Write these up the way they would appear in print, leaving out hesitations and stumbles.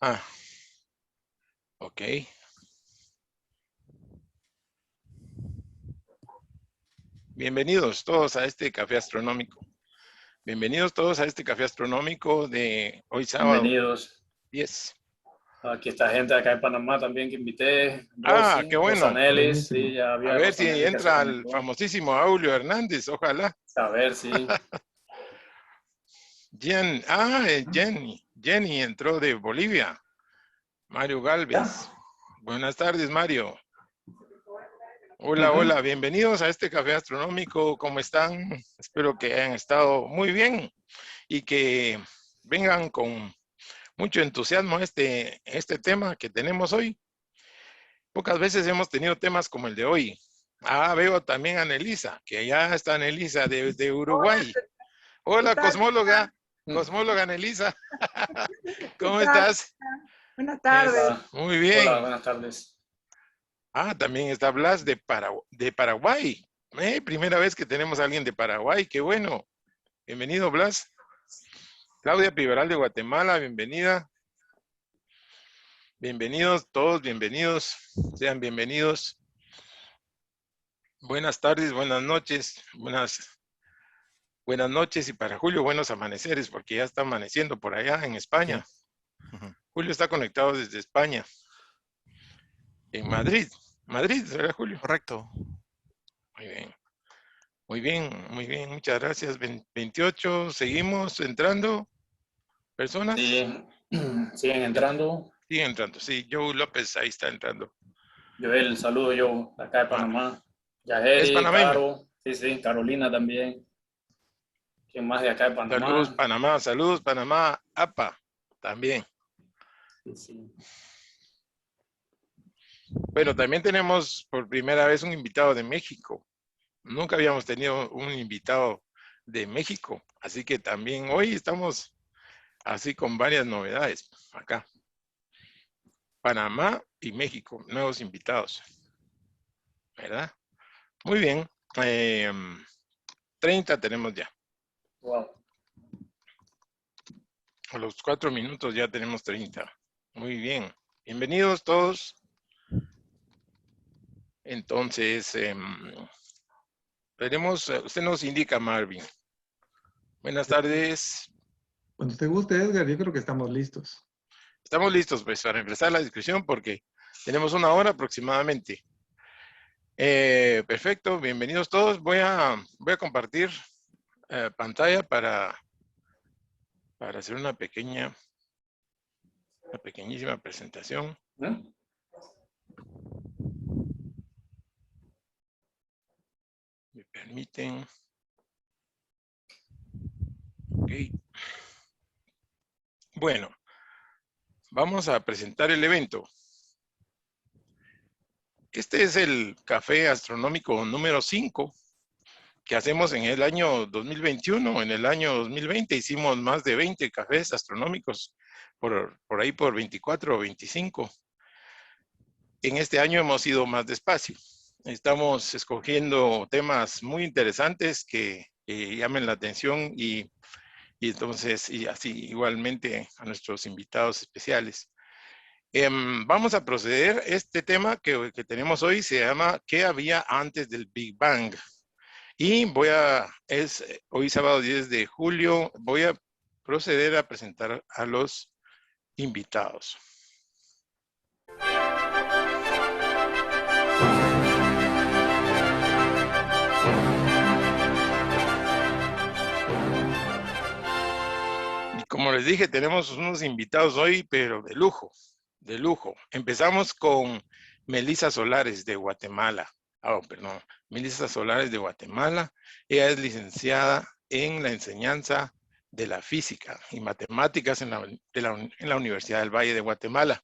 Ah, ok. Bienvenidos todos a este café astronómico. Bienvenidos todos a este café astronómico de hoy sábado Bienvenidos. 10. Aquí está gente acá en Panamá también que invité. Ah, qué bueno. Rosanelis, sí, Buenísimo. ya A había ver si Rosanelis que se entra el conectó. famosísimo Aulio Hernández, ojalá. A ver, sí. Jenny entró de Bolivia. Mario Galvez. Buenas tardes, Mario. Hola, hola, bienvenidos a este café astronómico. ¿Cómo están? Espero que hayan estado muy bien y que vengan con mucho entusiasmo a este tema que tenemos hoy. Pocas veces hemos tenido temas como el de hoy. Ah, veo también a Anelisa, que ya está Anelisa de Uruguay. Hola, cosmóloga, cosmóloga Anelisa. ¿Cómo ¿Qué tal? estás? Buenas tardes. Hola. Muy Hola, bien. buenas tardes. Ah, también está Blas de Paraguay. Primera vez que tenemos a alguien de Paraguay, qué bueno. Bienvenido, Blas. Claudia Piveral de Guatemala, bienvenida. Bienvenidos, todos bienvenidos. Sean bienvenidos. Buenas tardes, buenas noches, buenas noches y para Julio, buenos amaneceres, porque ya está amaneciendo por allá en España. Sí. Julio está conectado desde España, en Madrid. Madrid, ¿verdad, Julio? Correcto. Muy bien. Muy bien, muy bien, muchas gracias. 28, seguimos entrando. ¿Personas? Sí, siguen entrando. Siguen entrando, sí. Joe López, ahí está entrando. Joel, saludo yo, acá de Ah, Panamá. es Yajeri, panameño. Caro, sí, Carolina también. ¿Quién más de acá de Saludos, Panamá? Panamá. Saludos, Panamá. APA, también. Sí. Bueno, también tenemos por primera vez un invitado de México. Nunca habíamos tenido un invitado de México, así que también hoy estamos así con varias novedades acá. Panamá y México, nuevos invitados, ¿verdad? Muy bien, 30 tenemos ya. Wow. A los 4 minutos ya tenemos 30. Muy bien, bienvenidos todos. Entonces, veremos, usted nos indica, Marvin. Buenas tardes. Cuando te guste, Edgar, yo creo que estamos listos. Estamos listos pues para empezar la discusión porque tenemos 1 hora aproximadamente. Perfecto, bienvenidos todos. Voy a compartir pantalla para hacer una pequeñísima presentación. Me permiten. Ok. Bueno, vamos a presentar el evento. Este es el café astronómico número 5 que hacemos en el año 2021. En el año 2020 hicimos más de 20 cafés astronómicos, por ahí por 24 o 25. En este año hemos ido más despacio. Estamos escogiendo temas muy interesantes que llamen la atención y entonces, y así igualmente a nuestros invitados especiales. Vamos a proceder. Este tema que tenemos hoy se llama ¿qué había antes del Big Bang? Y hoy sábado 10 de julio, voy a proceder a presentar a los invitados. Y como les dije, tenemos unos invitados hoy, pero de lujo, de lujo. Empezamos con Melissa Solares de Guatemala. Melissa Solares de Guatemala. Ella es licenciada en la enseñanza de la física y matemáticas en la Universidad del Valle de Guatemala.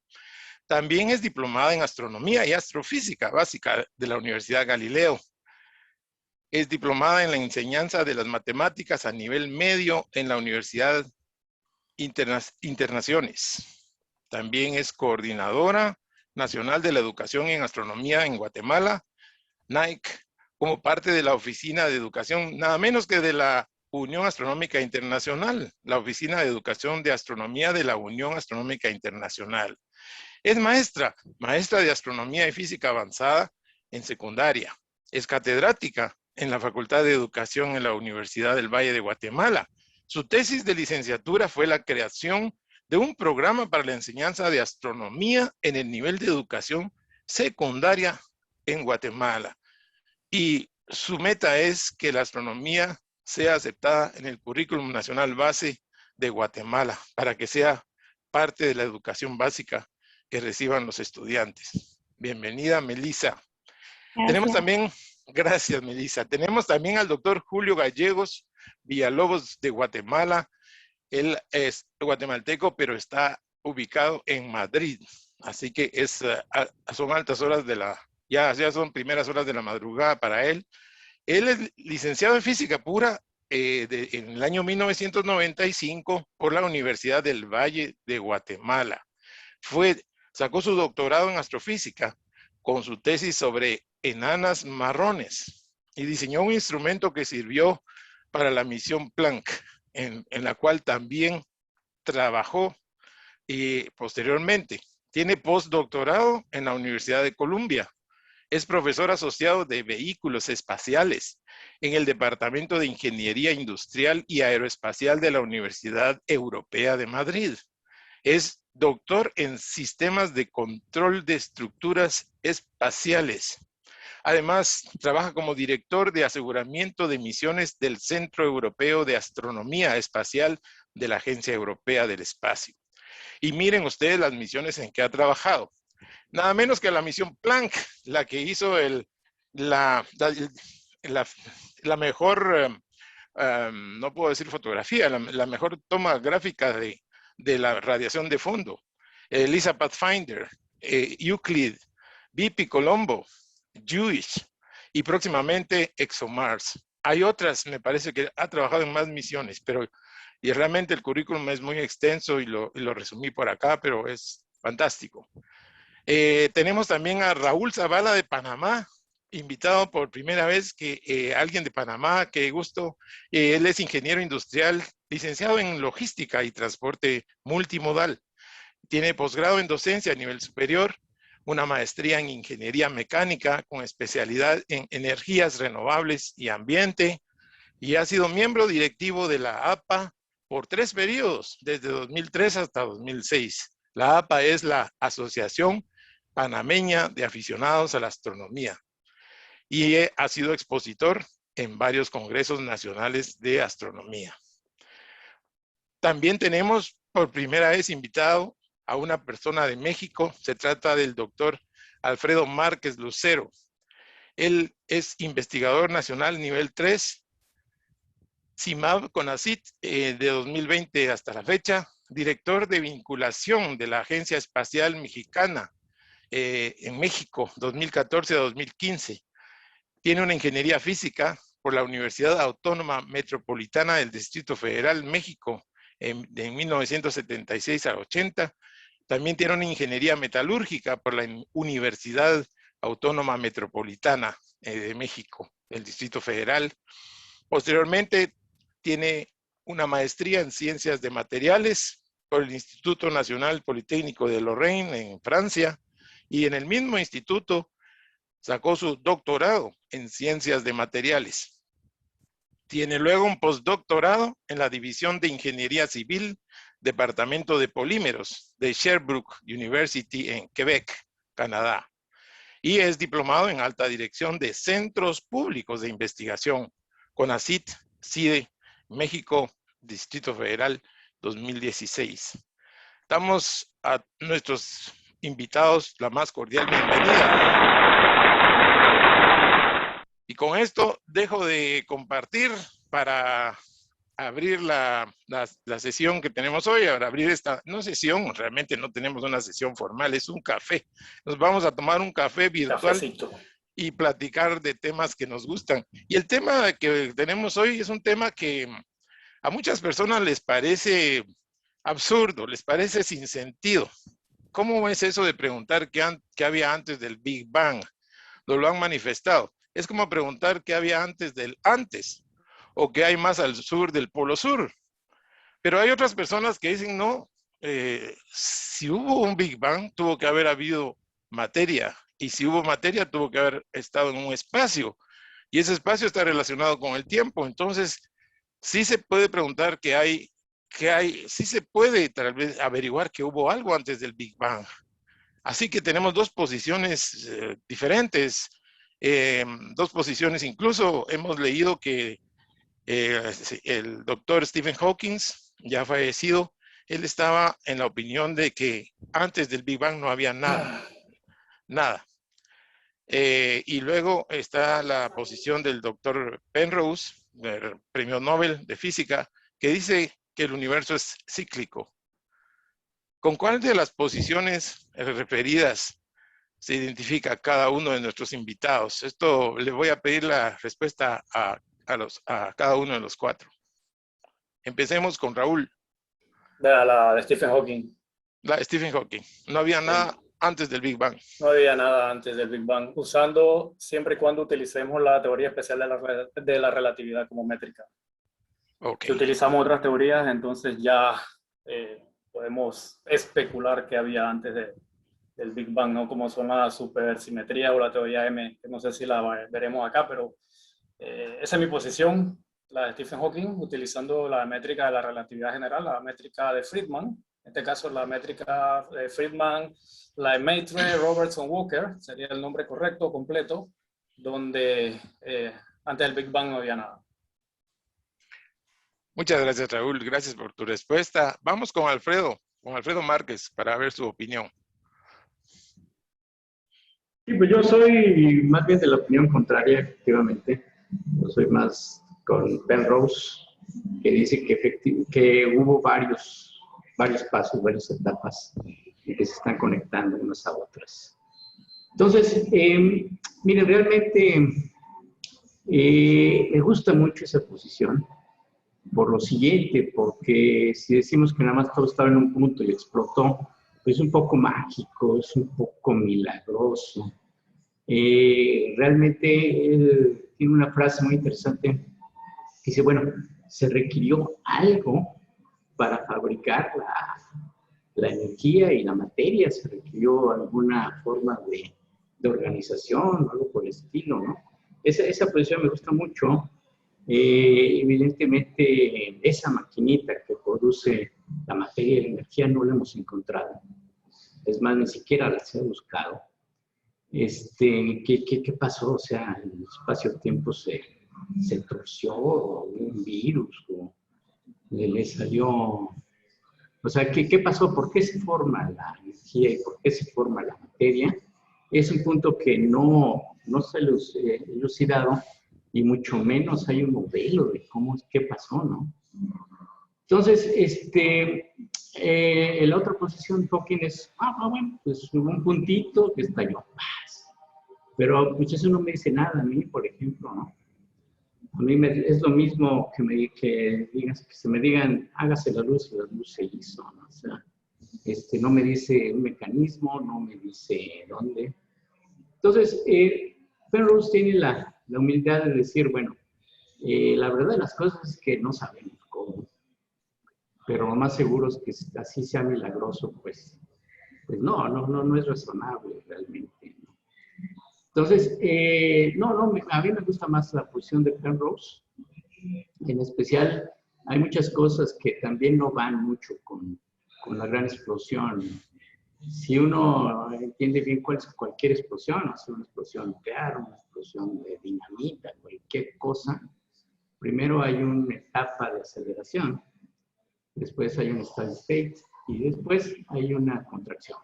También es diplomada en astronomía y astrofísica básica de la Universidad Galileo. Es diplomada en la enseñanza de las matemáticas a nivel medio en la Universidad Internaciones. También es coordinadora nacional de la educación en astronomía en Guatemala, NAIC, como parte de la Oficina de Educación, nada menos que de la Unión Astronómica Internacional, la Oficina de Educación de Astronomía de la Unión Astronómica Internacional. Es maestra de Astronomía y Física Avanzada en secundaria. Es catedrática en la Facultad de Educación en la Universidad del Valle de Guatemala. Su tesis de licenciatura fue la creación de un programa para la enseñanza de astronomía en el nivel de educación secundaria en Guatemala. Y su meta es que la astronomía sea aceptada en el currículum nacional base de Guatemala para que sea parte de la educación básica que reciban los estudiantes. Bienvenida, Melissa. Tenemos también, gracias, Melissa. Tenemos también al doctor Julio Gallegos Villalobos de Guatemala. Él es guatemalteco, pero está ubicado en Madrid. Así que son altas horas de ya son primeras horas de la madrugada para él. Él es licenciado en física pura en el año 1995 por la Universidad del Valle de Guatemala. Sacó su doctorado en astrofísica con su tesis sobre enanas marrones y diseñó un instrumento que sirvió para la misión Planck, en la cual también trabajó posteriormente. Tiene postdoctorado en la Universidad de Columbia. Es profesor asociado de vehículos espaciales en el Departamento de Ingeniería Industrial y Aeroespacial de la Universidad Europea de Madrid. Es doctor en sistemas de control de estructuras espaciales. Además, trabaja como director de aseguramiento de misiones del Centro Europeo de Astronomía Espacial de la Agencia Europea del Espacio. Y miren ustedes las misiones en que ha trabajado. Nada menos que la misión Planck, la que hizo la mejor, no puedo decir fotografía, la mejor toma gráfica de la radiación de fondo. LISA Pathfinder, Euclid, BP Colombo, JUICE y próximamente ExoMars. Hay otras, me parece que ha trabajado en más misiones, y realmente el currículum es muy extenso y lo resumí por acá, pero es fantástico. Tenemos también a Raúl Zavala de Panamá, invitado por primera vez, alguien de Panamá, qué gusto. Él es ingeniero industrial, licenciado en logística y transporte multimodal. Tiene posgrado en docencia a nivel superior, una maestría en ingeniería mecánica con especialidad en energías renovables y ambiente, y ha sido miembro directivo de la APA por 3 periodos, desde 2003 hasta 2006. La APA es la Asociación Panameña de Aficionados a la Astronomía y ha sido expositor en varios congresos nacionales de astronomía. También tenemos por primera vez invitado a una persona de México. Se trata del doctor Alfredo Márquez Lucero. Él es investigador nacional nivel 3, CIMAB CONACYT de 2020 hasta la fecha, director de vinculación de la Agencia Espacial Mexicana en México 2014 a 2015. Tiene una ingeniería física por la Universidad Autónoma Metropolitana del Distrito Federal, México, de 1976 a 80. También tiene una ingeniería metalúrgica por la Universidad Autónoma Metropolitana de México, del Distrito Federal. Posteriormente, tiene una maestría en Ciencias de Materiales por el Instituto Nacional Politécnico de Lorraine, en Francia, y en el mismo instituto sacó su doctorado en Ciencias de Materiales. Tiene luego un postdoctorado en la División de Ingeniería Civil, Departamento de Polímeros de Sherbrooke University en Quebec, Canadá. Y es diplomado en alta dirección de Centros Públicos de Investigación, CONACYT, CIDE, México, Distrito Federal, 2016. Damos a nuestros invitados la más cordial bienvenida. Y con esto dejo de compartir para abrir la sesión que tenemos hoy, para abrir esta, no sesión, realmente no tenemos una sesión formal, es un café. Nos vamos a tomar un café virtual. Cafecito. Y platicar de temas que nos gustan. Y el tema que tenemos hoy es un tema que a muchas personas les parece absurdo, les parece sin sentido. ¿Cómo es eso de preguntar qué había antes del Big Bang? Nos lo han manifestado. Es como preguntar qué había antes del antes, o que hay más al sur del Polo Sur. Pero hay otras personas que dicen, no, si hubo un Big Bang, tuvo que haber habido materia. Y si hubo materia, tuvo que haber estado en un espacio. Y ese espacio está relacionado con el tiempo. Entonces, sí se puede preguntar sí se puede tal vez averiguar que hubo algo antes del Big Bang. Así que tenemos dos posiciones diferentes. Dos posiciones, incluso hemos leído que el doctor Stephen Hawking, ya fallecido, él estaba en la opinión de que antes del Big Bang no había nada, nada. Y luego está la posición del doctor Penrose, del premio Nobel de Física, que dice que el universo es cíclico. ¿Con cuál de las posiciones referidas se identifica cada uno de nuestros invitados? Esto le voy a pedir la respuesta a cada uno de los cuatro. Empecemos con Raúl. La de Stephen Hawking. La de Stephen Hawking. No había nada antes del Big Bang. No había nada antes del Big Bang, usando siempre y cuando utilicemos la teoría especial de la relatividad como métrica. Okay. Si utilizamos otras teorías, entonces ya podemos especular qué había antes del Big Bang, ¿no? Como son la supersimetría o la teoría M, que no sé si la veremos acá, pero esa es mi posición, la de Stephen Hawking, utilizando la métrica de la relatividad general, la métrica de Friedman, en este caso la métrica de Friedman, la de Maitre, Robertson, Walker, sería el nombre correcto, completo, donde antes del Big Bang no había nada. Muchas gracias, Raúl. Gracias por tu respuesta. Vamos con Alfredo Márquez, para ver su opinión. Sí, pues yo soy más bien de la opinión contraria, efectivamente. Yo soy más con Penrose, que dice que hubo varios pasos, varias etapas y que se están conectando unas a otras. Entonces, miren, realmente me gusta mucho esa posición por lo siguiente, porque si decimos que nada más todo estaba en un punto y explotó, pues es un poco mágico, es un poco milagroso. Realmente él tiene una frase muy interesante que dice, bueno, se requirió algo para fabricar la energía y la materia, se requirió alguna forma de organización, algo por el estilo, ¿no? Esa posición me gusta mucho. Evidentemente, esa maquinita que produce la materia y la energía no la hemos encontrado. Es más, ni siquiera la se ha buscado. ¿Qué pasó? O sea, el espacio-tiempo se torció, o un virus, o le salió... O sea, ¿qué pasó? ¿Por qué se forma la energía y por qué se forma la materia? Es un punto que no se ha elucidado, y mucho menos hay un modelo de qué pasó, ¿no? Entonces, la otra posición, Hawking, es, bueno, pues hubo un puntito que estalló. Pero pues eso no me dice nada a mí, por ejemplo, ¿no? A mí es lo mismo que se me digan, hágase la luz, y la luz se hizo, ¿no? O sea, no me dice un mecanismo, no me dice dónde. Entonces, Penrose tiene la humildad de decir, bueno, la verdad de las cosas es que no sabemos cómo, pero lo más seguro es que así sea milagroso, pues no es razonable realmente, ¿no? Entonces, a mí me gusta más la posición de Penrose. En especial, hay muchas cosas que también no van mucho con la gran explosión. Si uno entiende bien cuál es cualquier explosión, o sea, una explosión nuclear, una explosión de dinamita, cualquier cosa, primero hay una etapa de aceleración, después hay un steady state y después hay una contracción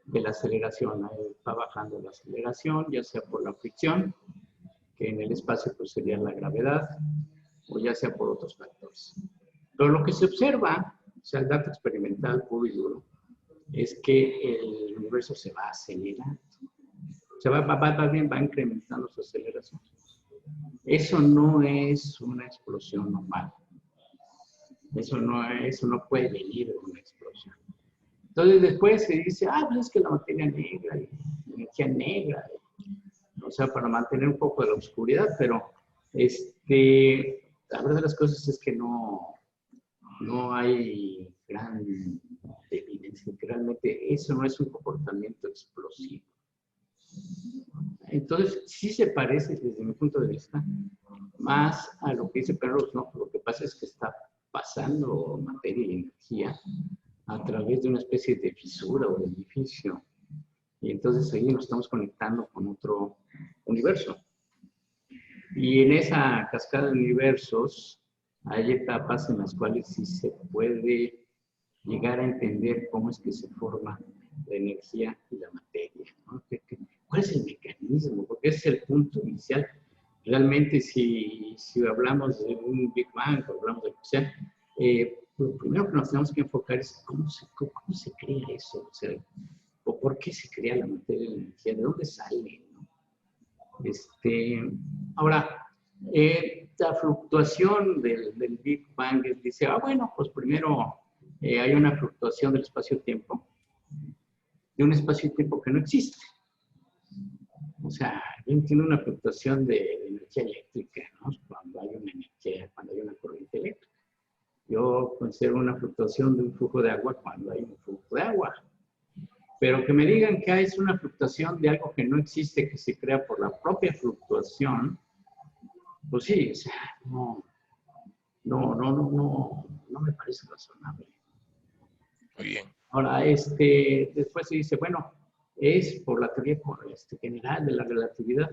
de la aceleración. Ahí va bajando la aceleración, ya sea por la fricción, que en el espacio pues sería la gravedad, o ya sea por otros factores. Pero lo que se observa, o sea, el dato experimental puro y duro, es que el universo se va acelerando. Se va incrementando su aceleración. Eso no es una explosión normal. Eso no puede venir de una explosión. Entonces después se dice, pues es que la materia negra, la energía negra, o sea, para mantener un poco de la oscuridad, pero la verdad de las cosas es que no hay gran evidencia que realmente eso no es un comportamiento explosivo. Entonces, sí se parece, desde mi punto de vista, más a lo que dice Penrose, ¿no? Lo que pasa es que está pasando materia y energía a través de una especie de fisura o de edificio. Y entonces ahí nos estamos conectando con otro universo. Y en esa cascada de universos hay etapas en las cuales sí se puede llegar a entender cómo es que se forma la energía y la materia, ¿no? ¿Cuál es el mecanismo? Porque ese es el punto inicial. Realmente, si hablamos de un Big Bang, o hablamos de lo que sea, lo primero que nos tenemos que enfocar es cómo se crea eso, o sea, o por qué se crea la materia y la energía, de dónde sale, ¿no? Ahora, la fluctuación del Big Bang dice, bueno, pues primero hay una fluctuación del espacio-tiempo, de un espacio-tiempo que no existe. O sea, yo entiendo una fluctuación de energía eléctrica, ¿no? Cuando hay una energía, cuando hay una corriente eléctrica. Yo considero una fluctuación de un flujo de agua cuando hay un flujo de agua. Pero que me digan que es una fluctuación de algo que no existe, que se crea por la propia fluctuación, pues sí, o sea, no me parece razonable. Muy bien. Ahora, después se dice, bueno, es por la teoría general de la relatividad.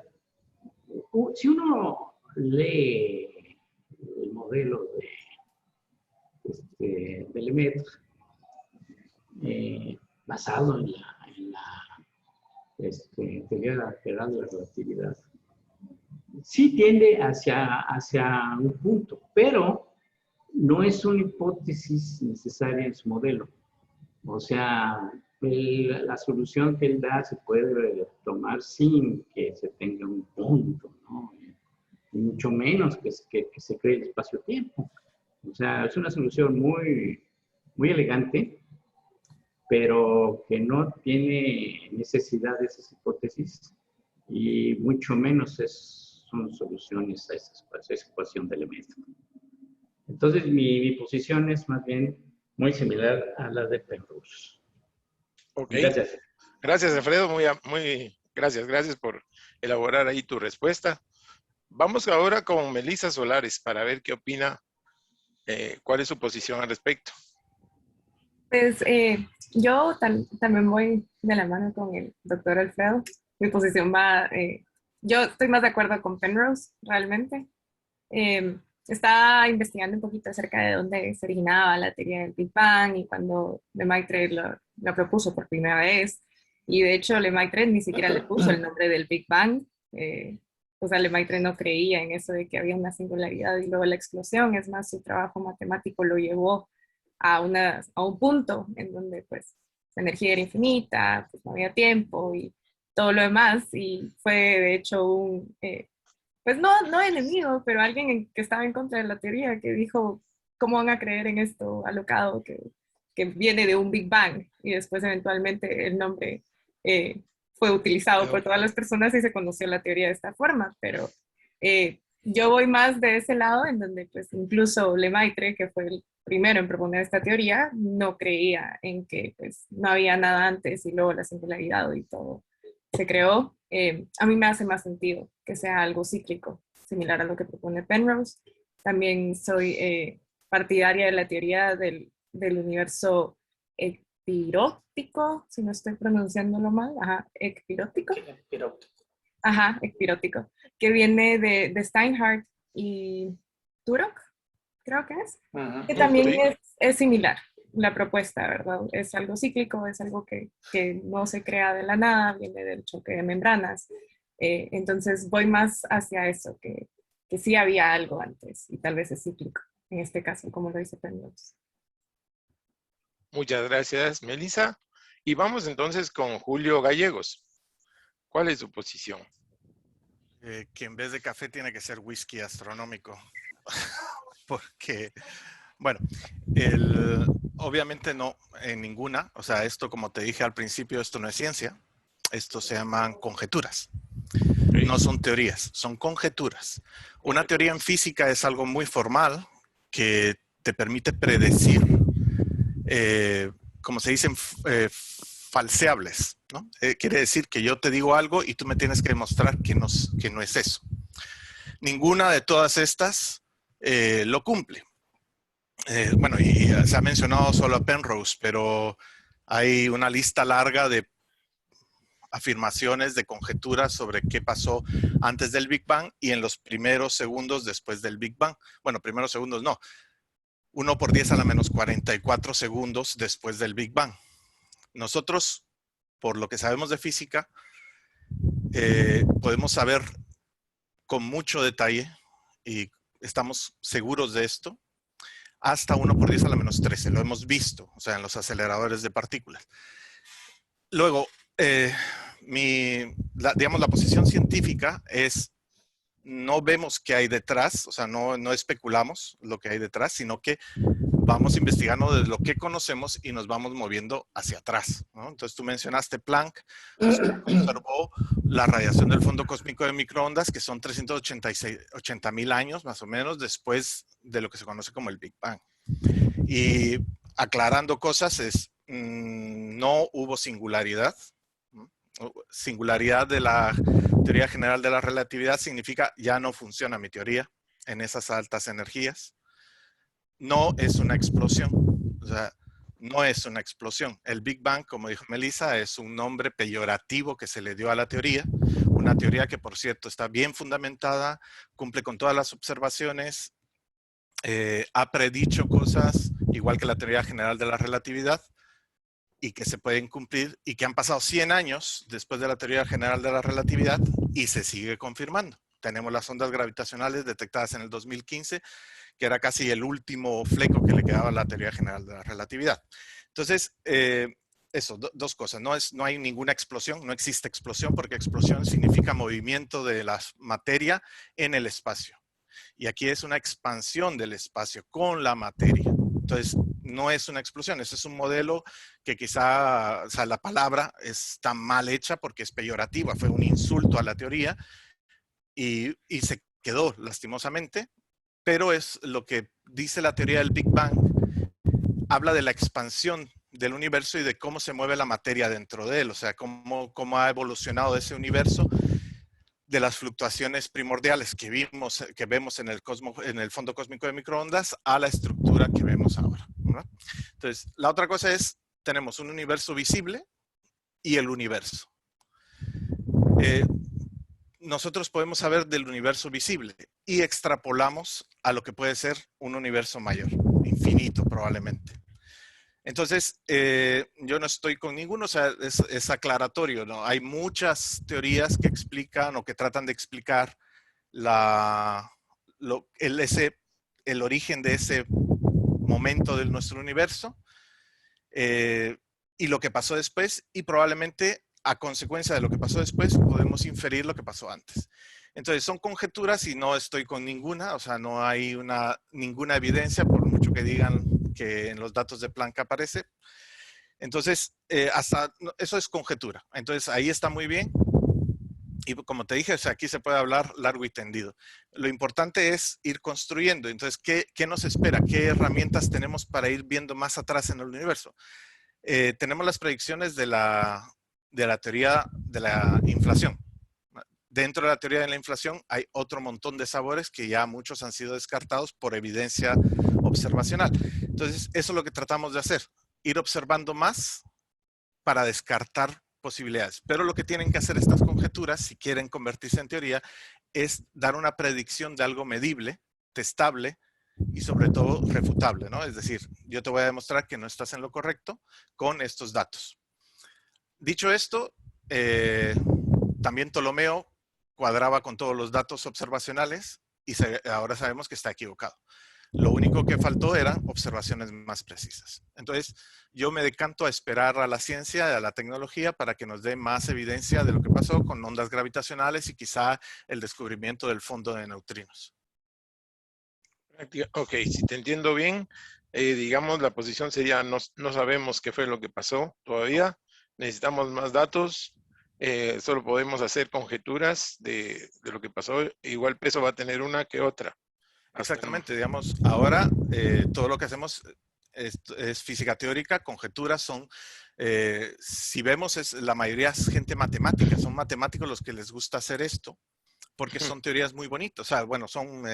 Si uno lee el modelo de Lemaitre, basado en la teoría general de la relatividad, sí tiende hacia un punto, pero no es una hipótesis necesaria en su modelo. O sea, la solución que él da se puede tomar sin que se tenga un punto, ¿no? Y mucho menos que se cree el espacio-tiempo. O sea, es una solución muy, muy elegante, pero que no tiene necesidad de esas hipótesis y mucho menos son soluciones a esa ecuación de elementos. Entonces, mi posición es más bien muy similar a la de Penrose. Ok. Gracias. Gracias, Alfredo. Gracias por elaborar ahí tu respuesta. Vamos ahora con Melissa Solares para ver qué opina, cuál es su posición al respecto. Pues yo también voy de la mano con el doctor Alfredo. Mi posición va, yo estoy más de acuerdo con Penrose, realmente. Estaba investigando un poquito acerca de dónde se originaba la teoría del Big Bang y cuando Lemaitre lo propuso por primera vez. Y de hecho Lemaitre ni siquiera le puso el nombre del Big Bang. O sea, Lemaitre no creía en eso de que había una singularidad y luego la explosión. Es más, su trabajo matemático lo llevó a un punto en donde pues la energía era infinita, pues no había tiempo y todo lo demás. Y fue de hecho pues no enemigo, pero alguien que estaba en contra de la teoría, que dijo, ¿cómo van a creer en esto alocado que viene de un Big Bang? Y después eventualmente el nombre fue utilizado por todas las personas y se conoció la teoría de esta forma, pero yo voy más de ese lado en donde pues incluso Lemaitre, que fue el primero en proponer esta teoría, no creía en que pues no había nada antes y luego la singularidad y todo se creó. A mí me hace más sentido que sea algo cíclico, similar a lo que propone Penrose. También soy partidaria de la teoría del universo espirótico, si no estoy pronunciándolo mal. Ajá, espirótico. Ajá, espirótico, que viene de Steinhardt y Turok, creo que es, que también es similar. La propuesta, ¿verdad? Es algo cíclico, es algo que no se crea de la nada, viene del choque de membranas. Entonces voy más hacia eso, que sí había algo antes y tal vez es cíclico, en este caso, como lo dice Penrose. Muchas gracias, Melissa. Y vamos entonces con Julio Gallegos. ¿Cuál es su posición? Que en vez de café tiene que ser whisky astronómico. Porque, bueno, obviamente no en ninguna. O sea, esto, como te dije al principio, esto no es ciencia. Esto se llaman conjeturas. No son teorías, son conjeturas. Una teoría en física es algo muy formal que te permite predecir, como se dicen, falseables, ¿no? Quiere decir que yo te digo algo y tú me tienes que demostrar que no es eso. Ninguna de todas estas lo cumple. Bueno, y se ha mencionado solo a Penrose, pero hay una lista larga de afirmaciones, de conjeturas sobre qué pasó antes del Big Bang y en los primeros segundos después del Big Bang. Bueno, primeros segundos no. 1 por 10 a la menos 44 segundos después del Big Bang. Nosotros, por lo que sabemos de física, podemos saber con mucho detalle, y estamos seguros de esto, hasta 1 por 10 a la menos 13. Lo hemos visto, o sea, en los aceleradores de partículas. Luego, digamos, la posición científica es, no vemos qué hay detrás, o sea, no especulamos lo que hay detrás, sino que vamos investigando de lo que conocemos y nos vamos moviendo hacia atrás, ¿no? Entonces, tú mencionaste Planck, pues, observó la radiación del fondo cósmico de microondas, que son 380.000 años, más o menos, después de lo que se conoce como el Big Bang. Y aclarando cosas, no hubo singularidad. Singularidad de la teoría general de la relatividad significa ya no funciona mi teoría en esas altas energías. No es una explosión, o sea, no es una explosión. El Big Bang, como dijo Melissa, es un nombre peyorativo que se le dio a la teoría, una teoría que, por cierto, está bien fundamentada, cumple con todas las observaciones, ha predicho cosas igual que la teoría general de la relatividad y que se pueden cumplir y que han pasado 100 años después de la teoría general de la relatividad y se sigue confirmando. Tenemos las ondas gravitacionales detectadas en el 2015, que era casi el último fleco que le quedaba a la teoría general de la relatividad. Entonces, eso, dos cosas. No hay ninguna explosión, no existe explosión, porque explosión significa movimiento de la materia en el espacio. Y aquí es una expansión del espacio con la materia. Entonces, no es una explosión, ese es un modelo que quizá, o sea, la palabra está mal hecha porque es peyorativa, fue un insulto a la teoría y se quedó lastimosamente, pero es lo que dice la teoría del Big Bang, habla de la expansión del universo y de cómo se mueve la materia dentro de él, o sea, cómo ha evolucionado ese universo de las fluctuaciones primordiales que vemos en el fondo cósmico de microondas a la estructura que vemos ahora, ¿no? Entonces, la otra cosa es, tenemos un universo visible y el universo. Nosotros podemos saber del universo visible y extrapolamos a lo que puede ser un universo mayor, infinito probablemente. Entonces, yo no estoy con ninguno, o sea, es aclaratorio, ¿no? Hay muchas teorías que explican o que tratan de explicar el origen de ese momento de nuestro universo y lo que pasó después, y probablemente a consecuencia de lo que pasó después podemos inferir lo que pasó antes. Entonces, son conjeturas y no estoy con ninguna, o sea, no hay ninguna evidencia, por mucho que digan que en los datos de Planck aparece. Entonces, eso es conjetura. Entonces, ahí está muy bien. Y como te dije, o sea, aquí se puede hablar largo y tendido. Lo importante es ir construyendo. Entonces, ¿qué nos espera? ¿Qué herramientas tenemos para ir viendo más atrás en el universo? Tenemos las predicciones de la teoría de la inflación. Dentro de la teoría de la inflación hay otro montón de sabores que ya muchos han sido descartados por evidencia observacional. Entonces, eso es lo que tratamos de hacer, ir observando más para descartar posibilidades. Pero lo que tienen que hacer estas conjeturas, si quieren convertirse en teoría, es dar una predicción de algo medible, testable y sobre todo refutable, ¿no? Es decir, yo te voy a demostrar que no estás en lo correcto con estos datos. Dicho esto, también Ptolomeo cuadraba con todos los datos observacionales y ahora sabemos que está equivocado. Lo único que faltó eran observaciones más precisas. Entonces, yo me decanto a esperar a la ciencia, a la tecnología, para que nos dé más evidencia de lo que pasó con ondas gravitacionales y quizá el descubrimiento del fondo de neutrinos. Ok, si te entiendo bien, digamos, la posición sería no sabemos qué fue lo que pasó todavía, necesitamos más datos Solo podemos hacer conjeturas de lo que pasó. Igual peso va a tener una que otra. Exactamente, digamos, ahora todo lo que hacemos es física teórica, conjeturas son, si vemos, la mayoría es gente matemática, son matemáticos los que les gusta hacer esto, porque son teorías muy bonitas, o sea, bueno, son,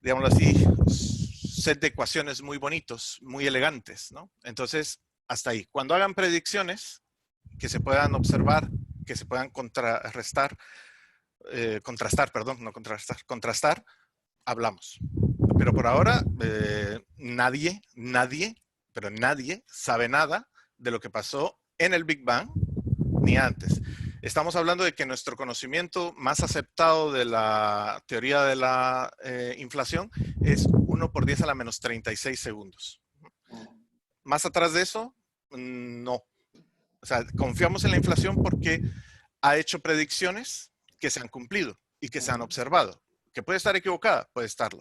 digámoslo así, set de ecuaciones muy bonitos, muy elegantes, ¿no? Entonces, hasta ahí. Cuando hagan predicciones que se puedan observar, que se puedan contrastar, hablamos. Pero por ahora, nadie sabe nada de lo que pasó en el Big Bang ni antes. Estamos hablando de que nuestro conocimiento más aceptado de la teoría de la inflación es 1 por 10 a la menos 36 segundos. Más atrás de eso, no. O sea, confiamos en la inflación porque ha hecho predicciones que se han cumplido y que se han observado. Que puede estar equivocada, puede estarlo.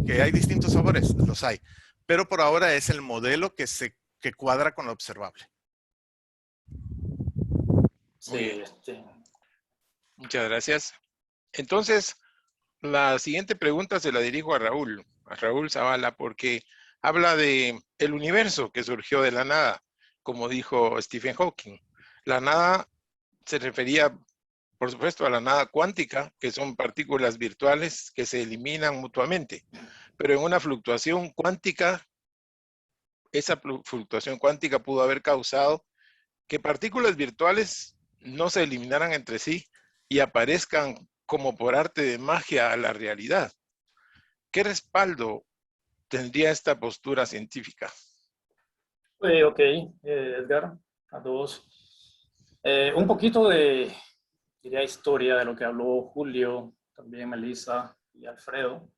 Que hay distintos sabores, los hay. Pero por ahora es el modelo que cuadra con lo observable. Sí, Muchas gracias. Entonces, la siguiente pregunta se la dirijo a Raúl Zavala, porque habla de el universo que surgió de la nada, como dijo Stephen Hawking. La nada se refería, por supuesto, a la nada cuántica, que son partículas virtuales que se eliminan mutuamente. Pero en una fluctuación cuántica, esa fluctuación cuántica pudo haber causado que partículas virtuales no se eliminaran entre sí y aparezcan como por arte de magia a la realidad. ¿Qué respaldo tendría esta postura científica? ok, Edgar, a todos. Un poquito de, diría, historia de lo que habló Julio, también Melissa y Alfredo,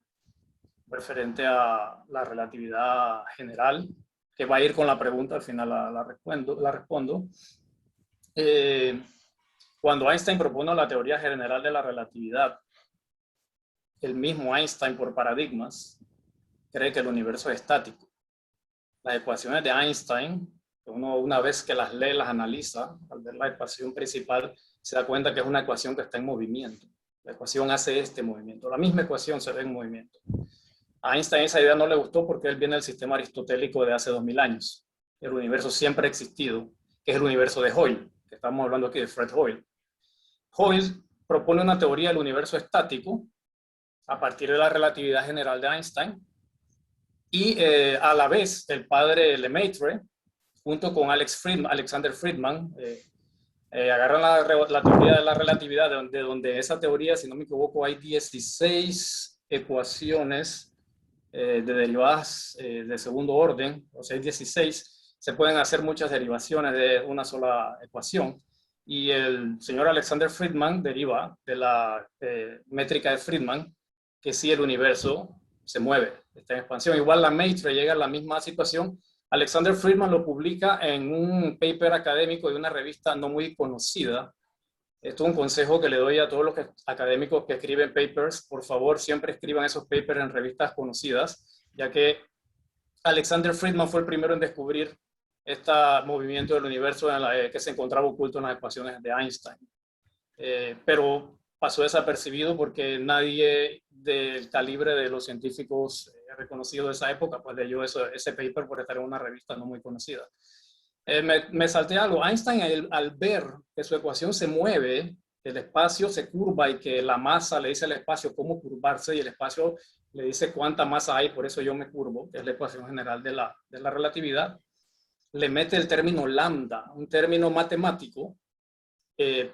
referente a la relatividad general, que va a ir con la pregunta, al final la respondo. Cuando Einstein propone la teoría general de la relatividad, el mismo Einstein, por paradigmas, cree que el universo es estático. Las ecuaciones de Einstein, uno una vez que las lee, las analiza, al ver la ecuación principal, se da cuenta que es una ecuación que está en movimiento. La ecuación hace este movimiento. La misma ecuación se ve en movimiento. A Einstein esa idea no le gustó porque él viene del sistema aristotélico de hace 2000 años. El universo siempre ha existido, que es el universo de Hoyle, que estamos hablando aquí de Fred Hoyle. Hoyle propone una teoría del universo estático a partir de la relatividad general de Einstein y a la vez el padre Lemaitre, junto con Alexander Friedman, agarran la teoría de la relatividad, de donde esa teoría, si no me equivoco, hay 16 ecuaciones de derivadas de segundo orden, o sea, hay 16, se pueden hacer muchas derivaciones de una sola ecuación. Y el señor Alexander Friedman deriva de la métrica de Friedman que sí el universo se mueve, está en expansión. Igual la Lemaitre llega a la misma situación. Alexander Friedman lo publica en un paper académico de una revista no muy conocida. Esto es un consejo que le doy a todos los académicos que escriben papers. Por favor, siempre escriban esos papers en revistas conocidas, ya que Alexander Friedman fue el primero en descubrir este movimiento del universo que se encontraba oculto en las ecuaciones de Einstein. Pero pasó desapercibido porque nadie del calibre de los científicos reconocidos de esa época pues leyó ese paper por estar en una revista no muy conocida. Me salté algo. Einstein, al ver que su ecuación se mueve, que el espacio se curva y que la masa le dice al espacio cómo curvarse y el espacio le dice cuánta masa hay, por eso yo me curvo, que es la ecuación general de la relatividad, le mete el término lambda, un término matemático,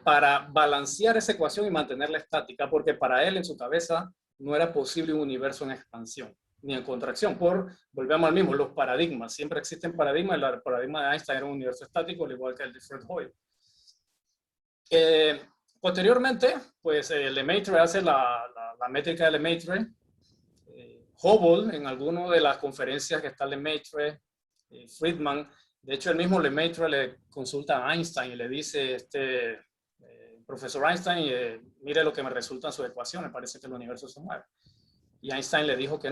para balancear esa ecuación y mantenerla estática, porque para él en su cabeza no era posible un universo en expansión ni en contracción. Volvemos al mismo, los paradigmas, siempre existen paradigmas. El paradigma de Einstein era un universo estático, al igual que el de Fred Hoyle. Posteriormente, pues Lemaitre hace la métrica de Lemaitre. Hubble, en alguna de las conferencias que está Lemaitre, Friedman, de hecho el mismo Lemaitre le consulta a Einstein y le dice, profesor Einstein, mire lo que me resultan sus ecuaciones, parece que el universo se mueve. Y Einstein le dijo que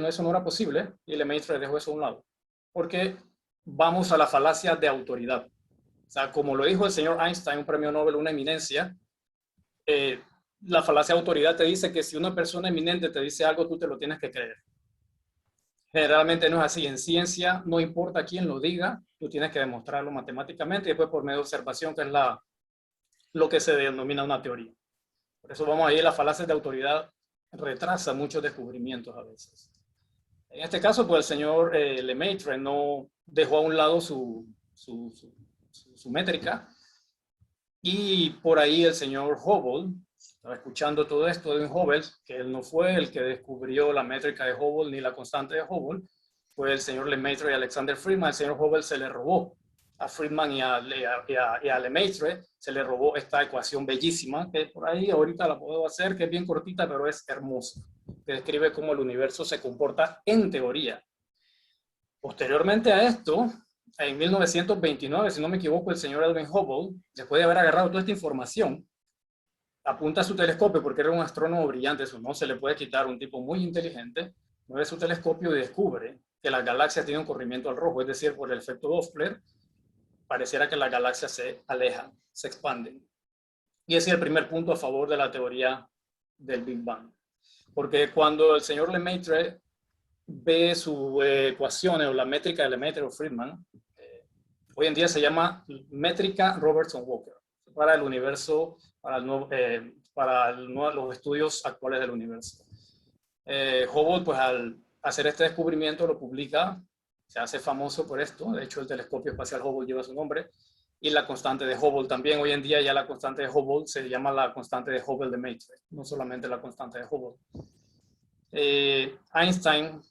eso no era posible, y Lemaitre dejó eso a un lado. Porque vamos a la falacia de autoridad. O sea, como lo dijo el señor Einstein, un premio Nobel, una eminencia, la falacia de autoridad te dice que si una persona eminente te dice algo, tú te lo tienes que creer. Generalmente no es así. En ciencia, no importa quién lo diga, tú tienes que demostrarlo matemáticamente y después por medio de observación, que es lo que se denomina una teoría. Por eso vamos a ir, las falacias de autoridad retrasa muchos descubrimientos a veces. En este caso, pues el señor Lemaitre no dejó a un lado su métrica, y por ahí el señor Hubble, estaba escuchando todo esto de Hubble, que él no fue el que descubrió la métrica de Hubble ni la constante de Hubble, fue el señor Lemaitre y Alexander Friedman. El señor Hubble se le robó a Friedman y a Lemaitre, se le robó esta ecuación bellísima, que por ahí ahorita la puedo hacer, que es bien cortita, pero es hermosa, que describe cómo el universo se comporta en teoría. Posteriormente a esto, en 1929, si no me equivoco, el señor Edwin Hubble, después de haber agarrado toda esta información, apunta a su telescopio, porque era un astrónomo brillante, eso no se le puede quitar, un tipo muy inteligente, mueve su telescopio y descubre que las galaxias tienen un corrimiento al rojo, es decir, por el efecto Doppler, pareciera que las galaxias se alejan, se expanden. Y ese es el primer punto a favor de la teoría del Big Bang. Porque cuando el señor Lemaitre ve sus ecuaciones o la métrica de Lemaitre o Friedman, hoy en día se llama métrica Robertson-Walker, para el universo, para los estudios actuales del universo. Hubble, pues al hacer este descubrimiento, lo publica, se hace famoso por esto. De hecho, el telescopio espacial Hubble lleva su nombre, y la constante de Hubble también. Hoy en día ya la constante de Hubble se llama la constante de Hubble-Lemaitre, no solamente la constante de Hubble. Einstein,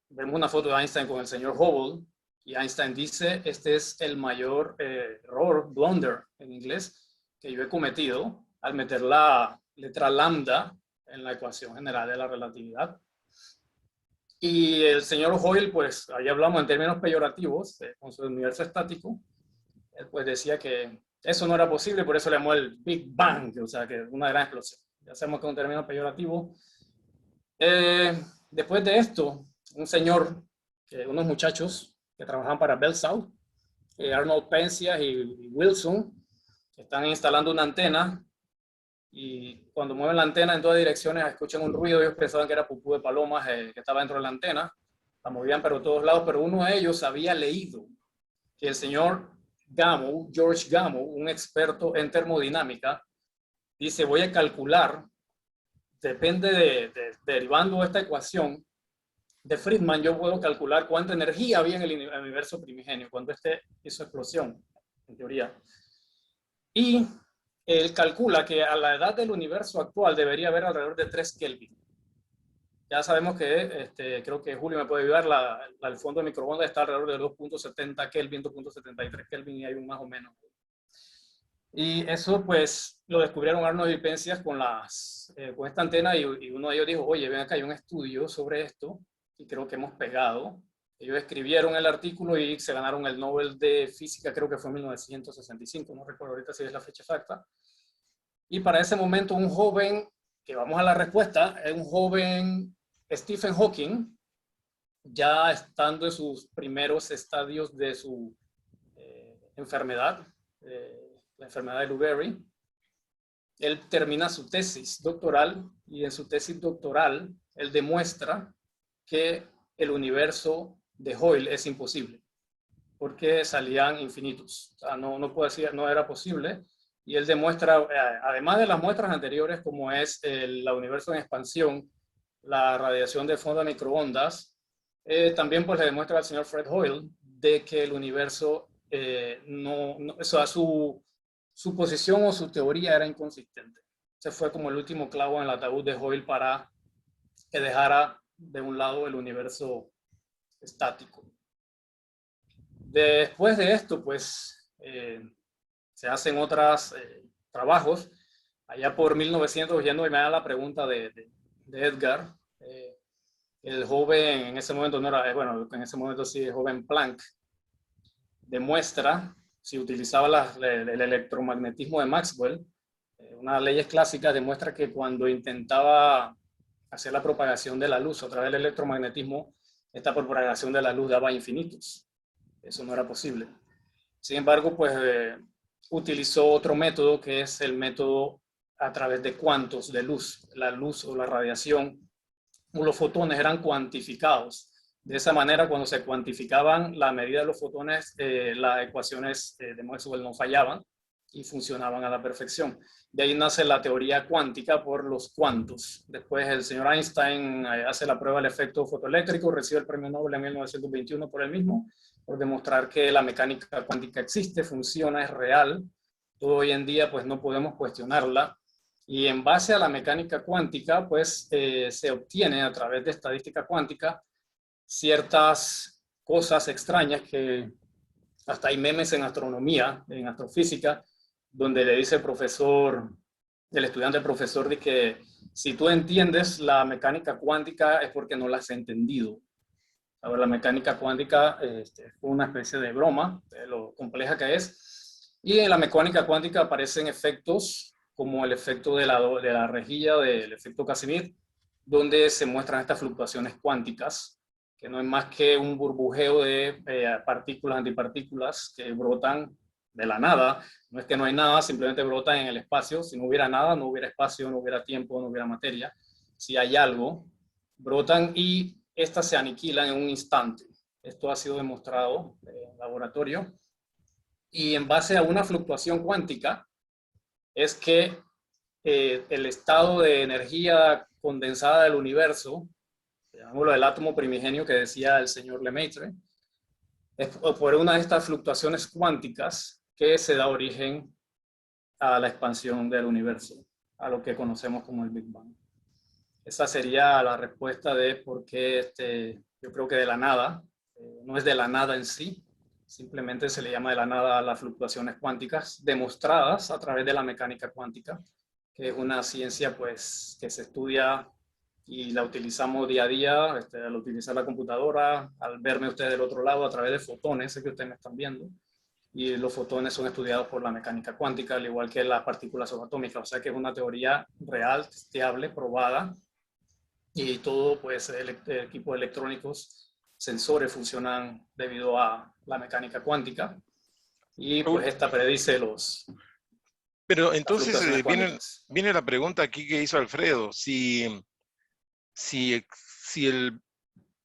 vemos una foto de Einstein con el señor Hubble, y Einstein dice, este es el mayor error, blunder en inglés, que yo he cometido al meter la letra lambda en la ecuación general de la relatividad. Y el señor Hoyle, pues ahí hablamos en términos peyorativos, con su universo estático, él pues decía que eso no era posible, por eso le llamó el Big Bang, o sea, que una gran explosión. Ya sabemos que es un término peyorativo. Después de esto, unos muchachos que trabajaban para Bell South, Arnold Penzias y Wilson, están instalando una antena, y cuando mueven la antena en todas direcciones escuchan un ruido. Ellos pensaban que era pupú de palomas que estaba dentro de la antena, la movían pero todos lados, pero uno de ellos había leído que el señor Gamow, George Gamow, un experto en termodinámica, dice, voy a calcular, depende derivando esta ecuación de Friedman, yo puedo calcular cuánta energía había en el universo primigenio cuando este hizo explosión, en teoría. Y él calcula que a la edad del universo actual debería haber alrededor de 3 Kelvin. Ya sabemos que, creo que Julio me puede ayudar, el fondo de microondas está alrededor de 2.70 Kelvin, 2.73 Kelvin, y hay un más o menos. Y eso pues lo descubrieron Arnold y Penzias con esta antena, y uno de ellos dijo, oye, ven acá, hay un estudio sobre esto, y creo que hemos pegado. Ellos escribieron el artículo y se ganaron el Nobel de Física, creo que fue en 1965, no recuerdo ahorita si es la fecha exacta. Y para ese momento un joven, que vamos a la respuesta, es un joven Stephen Hawking, ya estando en sus primeros estadios de su enfermedad, la enfermedad de Lou Gehrig. Él termina su tesis doctoral, y en su tesis doctoral él demuestra que el universo de Hoyle es imposible, porque salían infinitos. O sea, no puedo decir, no era posible. Y él demuestra, además de las muestras anteriores, como es el universo en expansión, la radiación de fondo de microondas, también pues le demuestra al señor Fred Hoyle de que el universo, o sea, su posición o su teoría era inconsistente. Ese fue como el último clavo en el ataúd de Hoyle para que dejara de un lado el universo estático. Después de esto, pues, se hacen otros trabajos. Allá por 1900, yendo y me da la pregunta de Edgar, el joven, en ese momento no era, bueno, en ese momento sí, el joven Planck, demuestra, si utilizaba el electromagnetismo de Maxwell, unas leyes clásicas, demuestra que cuando intentaba hacer la propagación de la luz a través del electromagnetismo, esta propagación de la luz daba infinitos. Eso no era posible. Sin embargo, pues utilizó otro método que es el método a través de cuantos de luz. La luz o la radiación o los fotones eran cuantificados. De esa manera, cuando se cuantificaban la medida de los fotones, las ecuaciones de Maxwell no fallaban y funcionaban a la perfección. De ahí nace la teoría cuántica por los cuantos. Después el señor Einstein hace la prueba del efecto fotoeléctrico, recibe el premio Nobel en 1921 por el mismo, por demostrar que la mecánica cuántica existe, funciona, es real. Todo hoy en día pues no podemos cuestionarla. Y en base a la mecánica cuántica pues se obtiene a través de estadística cuántica ciertas cosas extrañas que hasta hay memes en astronomía, en astrofísica, donde le dice el estudiante al profesor, de que si tú entiendes la mecánica cuántica es porque no la has entendido. Ahora, la mecánica cuántica es una especie de broma de lo compleja que es. Y en la mecánica cuántica aparecen efectos como el efecto de la rejilla, del efecto Casimir, donde se muestran estas fluctuaciones cuánticas, que no es más que un burbujeo de partículas, antipartículas que brotan de la nada. No es que no hay nada, simplemente brotan en el espacio. Si no hubiera nada, no hubiera espacio, no hubiera tiempo, no hubiera materia. Si hay algo, brotan y estas se aniquilan en un instante. Esto ha sido demostrado en laboratorio. Y en base a una fluctuación cuántica, es que el estado de energía condensada del universo, llamémoslo el átomo primigenio que decía el señor Lemaitre, es por una de estas fluctuaciones cuánticas que se da origen a la expansión del universo, a lo que conocemos como el Big Bang. Esa sería la respuesta de por qué yo creo que de la nada, no es de la nada en sí, simplemente se le llama de la nada a las fluctuaciones cuánticas demostradas a través de la mecánica cuántica, que es una ciencia pues que se estudia y la utilizamos día a día, al utilizar la computadora, al verme usted del otro lado a través de fotones, sé que ustedes me están viendo, y los fotones son estudiados por la mecánica cuántica, al igual que las partículas subatómicas, o sea que es una teoría real, testeable, probada, y todo pues el equipo de electrónicos, sensores funcionan debido a la mecánica cuántica, y pues esta predice Pero entonces viene la pregunta aquí que hizo Alfredo, si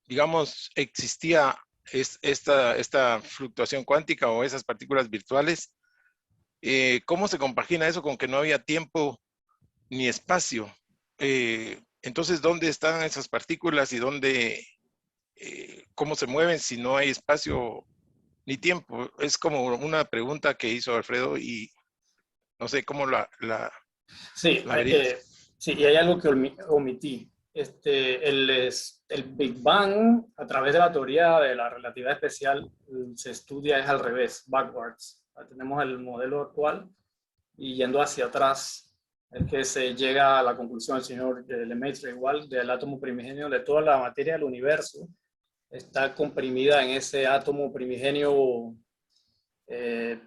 digamos, existía esta fluctuación cuántica o esas partículas virtuales, ¿cómo se compagina eso con que no había tiempo ni espacio? Entonces, ¿dónde están esas partículas y cómo se mueven si no hay espacio ni tiempo? Es como una pregunta que hizo Alfredo y no sé cómo la verías. Sí, y hay algo que omití. El Big Bang, a través de la teoría de la relatividad especial, se estudia es al revés, backwards. Tenemos el modelo actual y yendo hacia atrás es que se llega a la conclusión del señor Lemaitre, igual, del átomo primigenio, de toda la materia del universo, está comprimida en ese átomo primigenio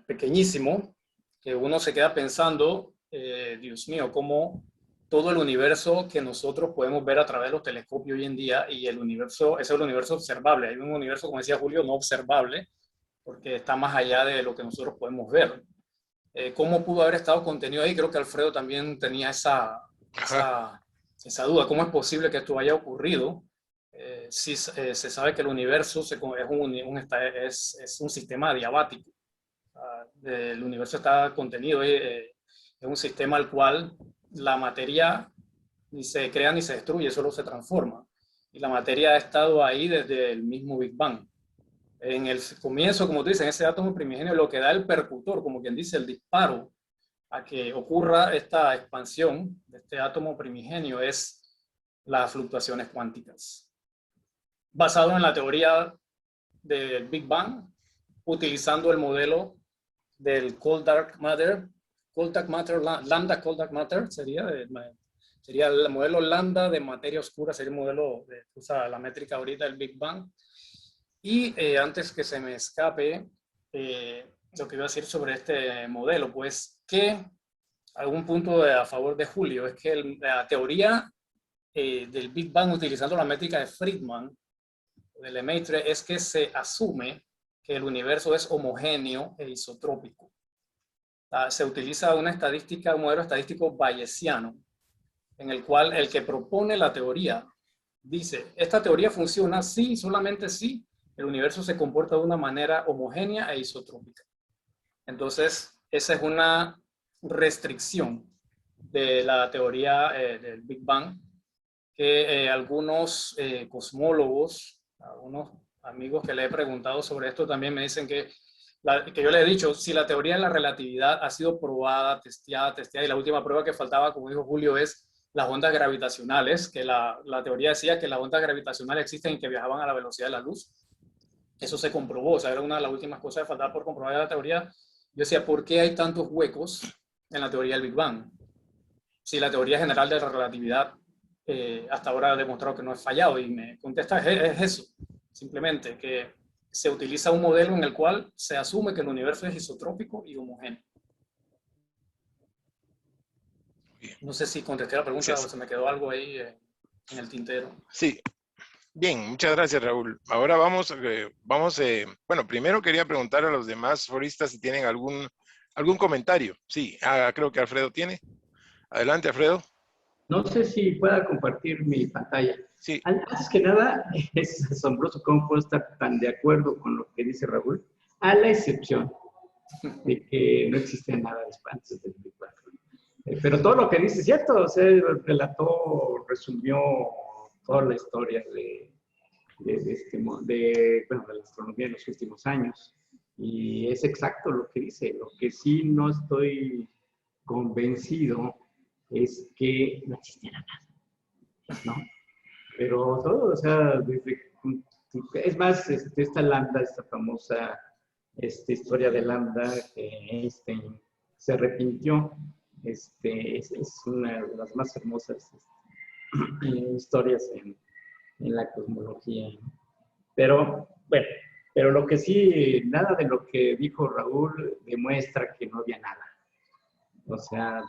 pequeñísimo, que uno se queda pensando, Dios mío, cómo todo el universo que nosotros podemos ver a través de los telescopios hoy en día, y el universo, ese es el universo observable. Hay un universo, como decía Julio, no observable, porque está más allá de lo que nosotros podemos ver. ¿Cómo pudo haber estado contenido ahí? Creo que Alfredo también tenía esa duda. ¿Cómo es posible que esto haya ocurrido? Si se sabe que el universo es un sistema adiabático. El universo está contenido, es un sistema al cual la materia ni se crea ni se destruye, solo se transforma. Y la materia ha estado ahí desde el mismo Big Bang. En el comienzo, como tú dices, en ese átomo primigenio, lo que da el percutor, como quien dice, el disparo a que ocurra esta expansión de este átomo primigenio es las fluctuaciones cuánticas. Basado en la teoría del Big Bang, utilizando el modelo del Cold Dark Matter, Lambda Cold Dark Matter sería el modelo lambda de materia oscura, sería el modelo de usa la métrica ahorita del Big Bang. Y antes que se me escape lo que iba a decir sobre este modelo, pues que algún punto a favor de Julio es que la teoría del Big Bang utilizando la métrica de Friedman, de Lemaitre, es que se asume que el universo es homogéneo e isotrópico. se utiliza una estadística, un modelo estadístico bayesiano, en el cual el que propone la teoría dice, esta teoría funciona si, solamente si, el universo se comporta de una manera homogénea e isotrópica. Entonces, esa es una restricción de la teoría del Big Bang, que algunos cosmólogos, algunos amigos que le he preguntado sobre esto también me dicen que yo le he dicho, si la teoría de la relatividad ha sido probada, testeada, y la última prueba que faltaba, como dijo Julio, es las ondas gravitacionales, que la teoría decía que las ondas gravitacionales existen y que viajaban a la velocidad de la luz. Eso se comprobó, o sea, era una de las últimas cosas que faltaba por comprobar de la teoría. Yo decía, ¿por qué hay tantos huecos en la teoría del Big Bang? Si la teoría general de la relatividad hasta ahora ha demostrado que no es fallado, y me contesta, es eso, simplemente que se utiliza un modelo en el cual se asume que el universo es isotrópico y homogéneo. No sé si contesté la pregunta o se me quedó algo ahí en el tintero. Sí. Bien, muchas gracias, Raúl. Ahora bueno, primero quería preguntar a los demás foristas si tienen algún comentario. Sí, creo que Alfredo tiene. Adelante, Alfredo. No sé si pueda compartir mi pantalla. Sí. Antes que nada, es asombroso cómo puedo estar tan de acuerdo con lo que dice Raúl, a la excepción de que no existe nada antes del Big Bang. Pero todo lo que dice es cierto, relató, resumió toda la historia de la astronomía en los últimos años. Y es exacto lo que dice. Lo que sí no estoy convencido es que no existiera nada, ¿no? Pero todo, o sea, es más, esta lambda, esta famosa historia de lambda, que Einstein se arrepintió, es una de las más hermosas historias en la cosmología, ¿no? Pero, bueno, pero lo que sí, nada de lo que dijo Raúl demuestra que no había nada. O sea,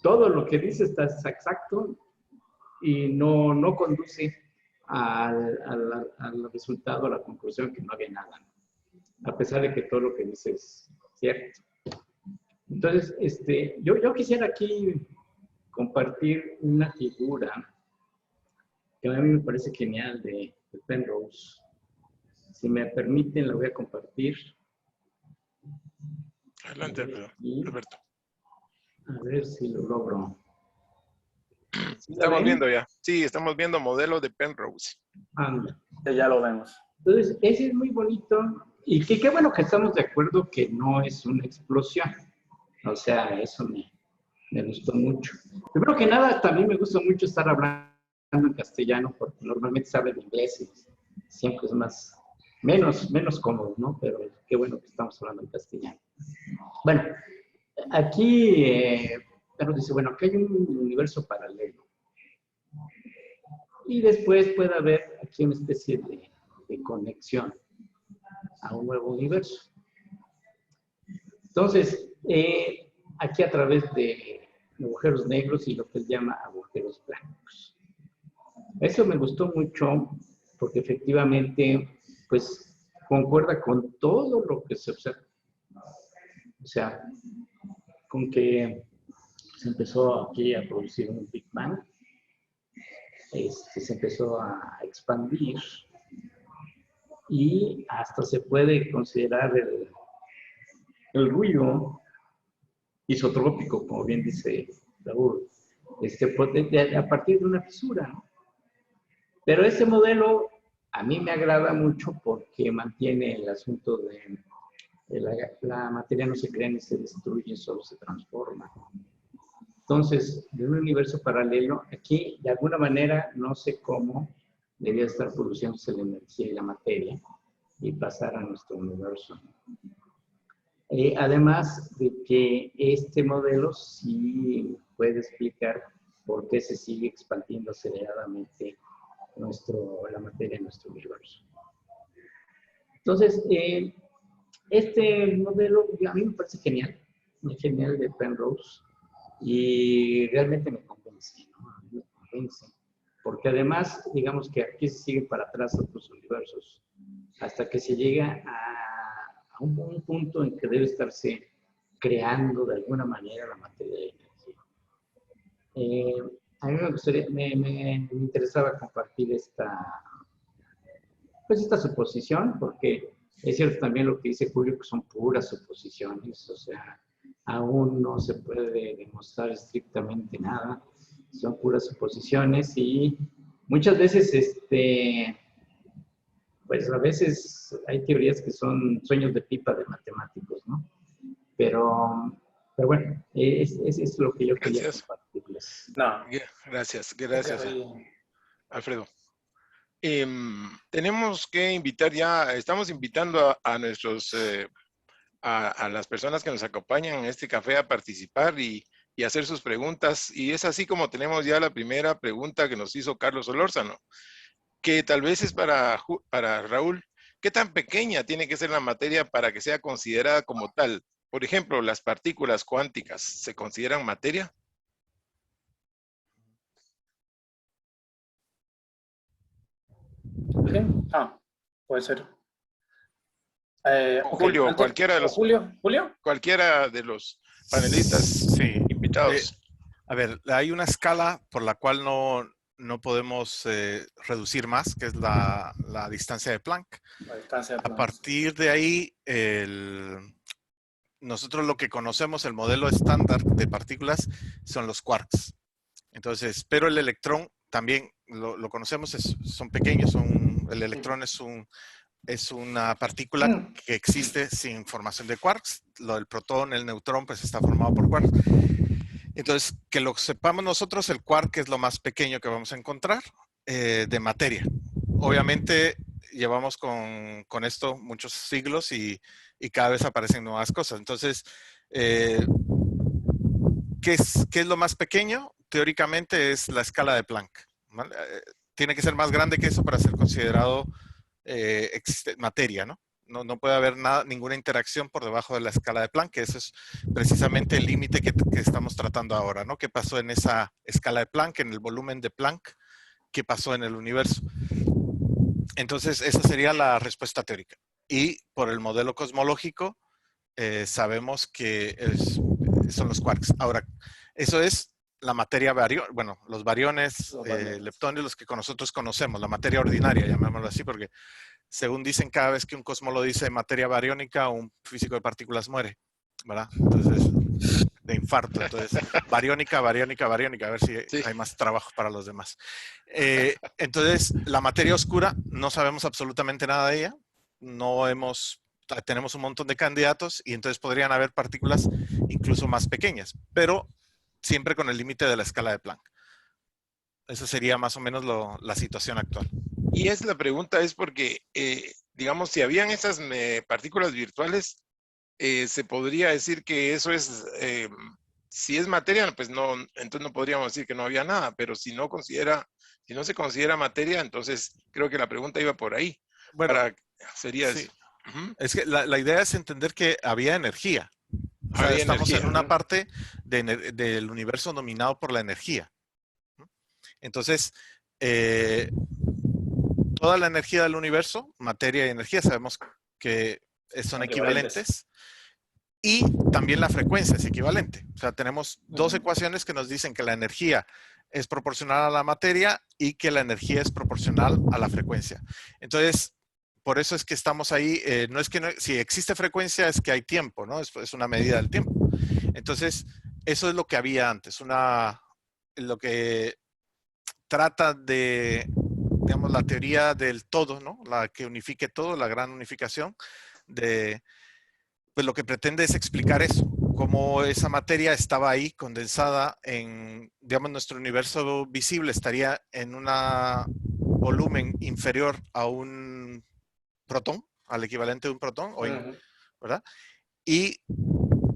todo lo que dice está exacto y no conduce al resultado, a la conclusión que no había nada, a pesar de que todo lo que dice es cierto. Entonces, yo quisiera aquí compartir una figura que a mí me parece genial de Penrose. Si me permiten, la voy a compartir. Adelante, Alberto. A ver si lo logro. ¿Sí estamos viendo ya. Sí, estamos viendo modelos de Penrose. Ya lo vemos. Entonces, ese es muy bonito. Y qué bueno que estamos de acuerdo que no es una explosión. O sea, eso me gustó mucho. Primero que nada, también me gusta mucho estar hablando en castellano, porque normalmente se habla en inglés y siempre es menos cómodo, ¿no? Pero qué bueno que estamos hablando en castellano. Bueno, aquí Penrose dice, bueno, aquí hay un universo paralelo. Y después puede haber aquí una especie de conexión a un nuevo universo. Entonces, aquí a través de agujeros negros y lo que él llama agujeros blancos. Eso me gustó mucho porque efectivamente, pues, concuerda con todo lo que se observa. O sea, con que se empezó aquí a producir un Big Bang, se empezó a expandir y hasta se puede considerar el ruido isotrópico, como bien dice Raúl, a partir de una fisura, ¿no? Pero ese modelo a mí me agrada mucho porque mantiene el asunto de la materia no se crea ni se destruye, solo se transforma. Entonces, en un universo paralelo, aquí de alguna manera, no sé cómo, debía estar produciéndose la energía y la materia y pasar a nuestro universo. Además de que este modelo sí puede explicar por qué se sigue expandiendo aceleradamente la materia en nuestro universo. Entonces, este modelo a mí me parece genial de Penrose, y realmente me convence, ¿no? Me convence, porque además, digamos que aquí se sigue para atrás otros universos, hasta que se llega a un punto en que debe estarse creando de alguna manera la materia de energía. A mí me gustaría, me interesaba compartir pues esta suposición, porque es cierto también lo que dice Julio, que son puras suposiciones, o sea, aún no se puede demostrar estrictamente nada, son puras suposiciones y muchas veces, pues a veces hay teorías que son sueños de pipa de matemáticos, ¿no? Pero bueno, es lo que yo quería compartirles. No. Gracias, Sí. Alfredo. Tenemos que invitar ya, estamos invitando a nuestros, a las personas que nos acompañan en este café a participar y hacer sus preguntas. Y es así como tenemos ya la primera pregunta que nos hizo Carlos Solórzano, que tal vez es para Raúl. ¿Qué tan pequeña tiene que ser la materia para que sea considerada como tal? Por ejemplo, las partículas cuánticas, ¿se consideran materia? Puede ser. Julio, antes, cualquiera de los, Julio, cualquiera de los panelistas Sí. invitados. A ver, hay una escala por la cual no podemos reducir más, que es la distancia de Planck. La distancia de Planck. A partir de ahí, nosotros lo que conocemos, el modelo estándar de partículas, son los quarks. Entonces, pero el electrón también lo conocemos, son pequeños, el electrón es una partícula que existe sin formación de quarks. Lo del protón, el neutrón, pues está formado por quarks. Entonces, que lo sepamos nosotros, el quark es lo más pequeño que vamos a encontrar de materia. Obviamente, llevamos con esto muchos siglos y cada vez aparecen nuevas cosas. Entonces, ¿qué es lo más pequeño? Teóricamente es la escala de Planck, ¿vale? Tiene que ser más grande que eso para ser considerado materia, ¿no? No puede haber ninguna interacción por debajo de la escala de Planck, que eso es precisamente el límite que estamos tratando ahora, ¿no? ¿Qué pasó en esa escala de Planck, en el volumen de Planck? ¿Qué pasó en el universo? Entonces, esa sería la respuesta teórica. Y por el modelo cosmológico, sabemos que son los quarks. Ahora, eso es la materia bariónica, bueno, los bariones, leptones, los que nosotros conocemos, la materia ordinaria, llamémoslo así, porque según dicen, cada vez que un cosmólogo dice materia bariónica, un físico de partículas muere, ¿verdad? Entonces, de infarto. Entonces, bariónica, a ver si hay más trabajo para los demás. Entonces, la materia oscura, no sabemos absolutamente nada de ella. Tenemos un montón de candidatos y entonces podrían haber partículas incluso más pequeñas, pero siempre con el límite de la escala de Planck. Esa sería más o menos la situación actual. Y la pregunta es porque, digamos, si habían esas partículas virtuales, se podría decir que eso es, si es materia, pues no, entonces no podríamos decir que no había nada, pero si no se considera materia, entonces creo que la pregunta iba por ahí. Bueno, sería sí. eso. Uh-huh. Es que la idea es entender que había energía. O sea, estamos en una parte del universo dominado por la energía. Entonces, toda la energía del universo, materia y energía, sabemos que son equivalentes. Y también la frecuencia es equivalente. O sea, tenemos dos ecuaciones que nos dicen que la energía es proporcional a la materia y que la energía es proporcional a la frecuencia. Entonces, por eso es que estamos ahí. No es que si existe frecuencia es que hay tiempo, ¿no? Es una medida del tiempo. Entonces, eso es lo que había antes. Lo que trata de, digamos, la teoría del todo, ¿no? La que unifique todo, la gran unificación pues lo que pretende es explicar eso, cómo esa materia estaba ahí condensada en, digamos, nuestro universo visible estaría en un volumen inferior a un protón, al equivalente de un protón, ¿verdad? Y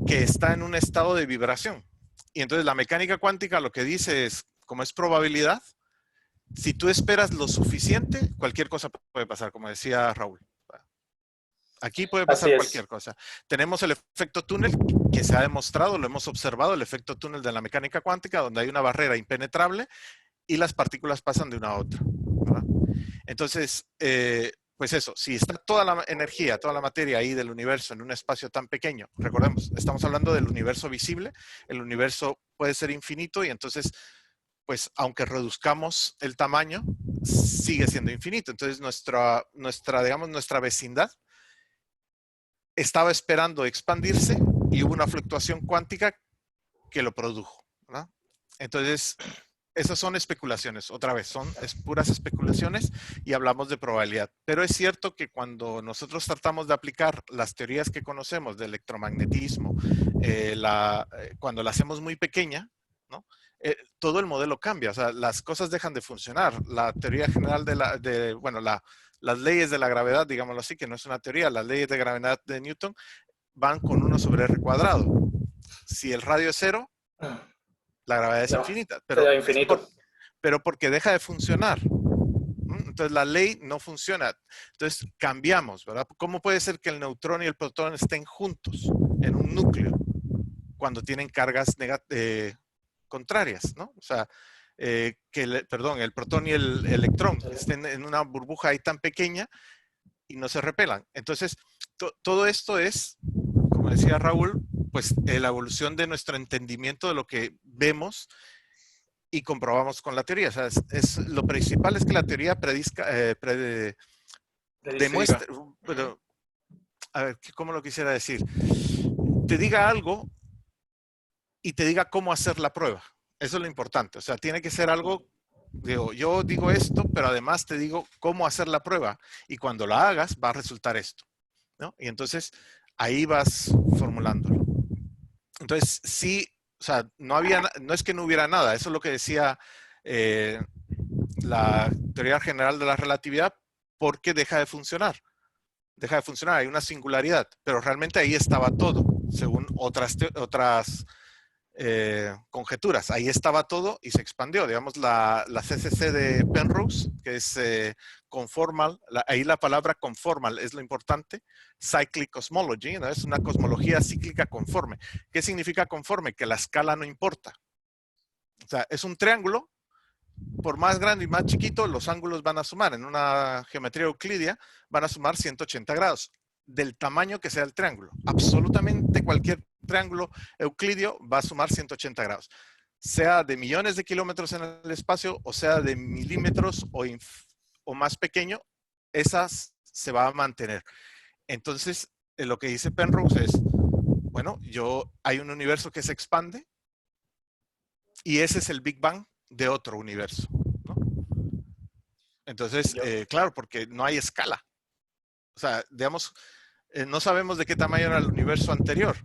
que está en un estado de vibración. Y entonces la mecánica cuántica lo que dice es, como es probabilidad, si tú esperas lo suficiente, cualquier cosa puede pasar, como decía Raúl. Aquí puede pasar cualquier cosa. Tenemos el efecto túnel que se ha demostrado, lo hemos observado, el efecto túnel de la mecánica cuántica, donde hay una barrera impenetrable y las partículas pasan de una a otra, ¿verdad? Entonces, pues eso, si está toda la energía, toda la materia ahí del universo en un espacio tan pequeño, recordemos, estamos hablando del universo visible, el universo puede ser infinito y entonces, pues aunque reduzcamos el tamaño, sigue siendo infinito. Entonces digamos, nuestra vecindad estaba esperando expandirse y hubo una fluctuación cuántica que lo produjo, ¿verdad? Entonces, esas son especulaciones, otra vez, son puras especulaciones y hablamos de probabilidad. Pero es cierto que cuando nosotros tratamos de aplicar las teorías que conocemos de electromagnetismo, cuando la hacemos muy pequeña, ¿no? Todo el modelo cambia, o sea, las cosas dejan de funcionar. La teoría general las leyes de la gravedad, digámoslo así, que no es una teoría, las leyes de gravedad de Newton van con 1 sobre R cuadrado. Si el radio es 0, la gravedad es infinita, pero porque deja de funcionar. Entonces la ley no funciona. Entonces cambiamos, ¿verdad? ¿Cómo puede ser que el neutrón y el protón estén juntos en un núcleo cuando tienen cargas contrarias, ¿no? O sea, el protón y el electrón estén en una burbuja ahí tan pequeña y no se repelan. Entonces, todo esto es, como decía Raúl, pues la evolución de nuestro entendimiento de lo que vemos y comprobamos con la teoría. O sea, lo principal es que la teoría demuestre, pero, a ver, ¿cómo lo quisiera decir? Te diga algo y te diga cómo hacer la prueba. Eso es lo importante. O sea, tiene que ser algo, yo digo esto, pero además te digo cómo hacer la prueba. Y cuando la hagas, va a resultar esto, ¿no? Y entonces, ahí vas formulándolo. Entonces, sí, o sea, no es que no hubiera nada. Eso es lo que decía la teoría general de la relatividad, porque deja de funcionar. Deja de funcionar, hay una singularidad. Pero realmente ahí estaba todo, según otras conjeturas. Ahí estaba todo y se expandió. Digamos, la CCC de Penrose, que es conformal, ahí la palabra conformal es lo importante. Cyclic cosmology, ¿no? Es una cosmología cíclica conforme. ¿Qué significa conforme? Que la escala no importa. O sea, es un triángulo, por más grande y más chiquito, los ángulos van a sumar. En una geometría euclidia van a sumar 180 grados, del tamaño que sea el triángulo. Absolutamente cualquier triángulo euclidio va a sumar 180 grados. Sea de millones de kilómetros en el espacio o sea de milímetros o más pequeño, esas se va a mantener. Entonces, lo que dice Penrose es, bueno, hay un universo que se expande y ese es el Big Bang de otro universo, ¿no? Entonces, claro, porque no hay escala. O sea, digamos, no sabemos de qué tamaño era el universo anterior.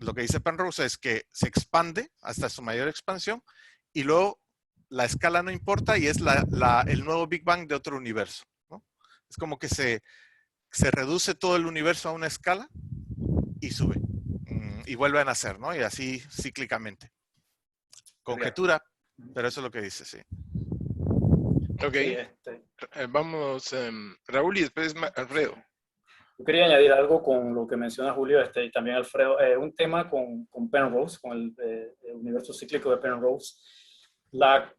Lo que dice Penrose es que se expande hasta su mayor expansión y luego la escala no importa y es el nuevo Big Bang de otro universo, ¿no? Es como que se reduce todo el universo a una escala y sube y vuelve a nacer, ¿no? Y así cíclicamente. Conjetura, pero eso es lo que dice, sí. Ok. Vamos, Raúl y después Alfredo. Yo quería añadir algo con lo que menciona Julio y también Alfredo, un tema con Penrose, con el universo cíclico de Penrose.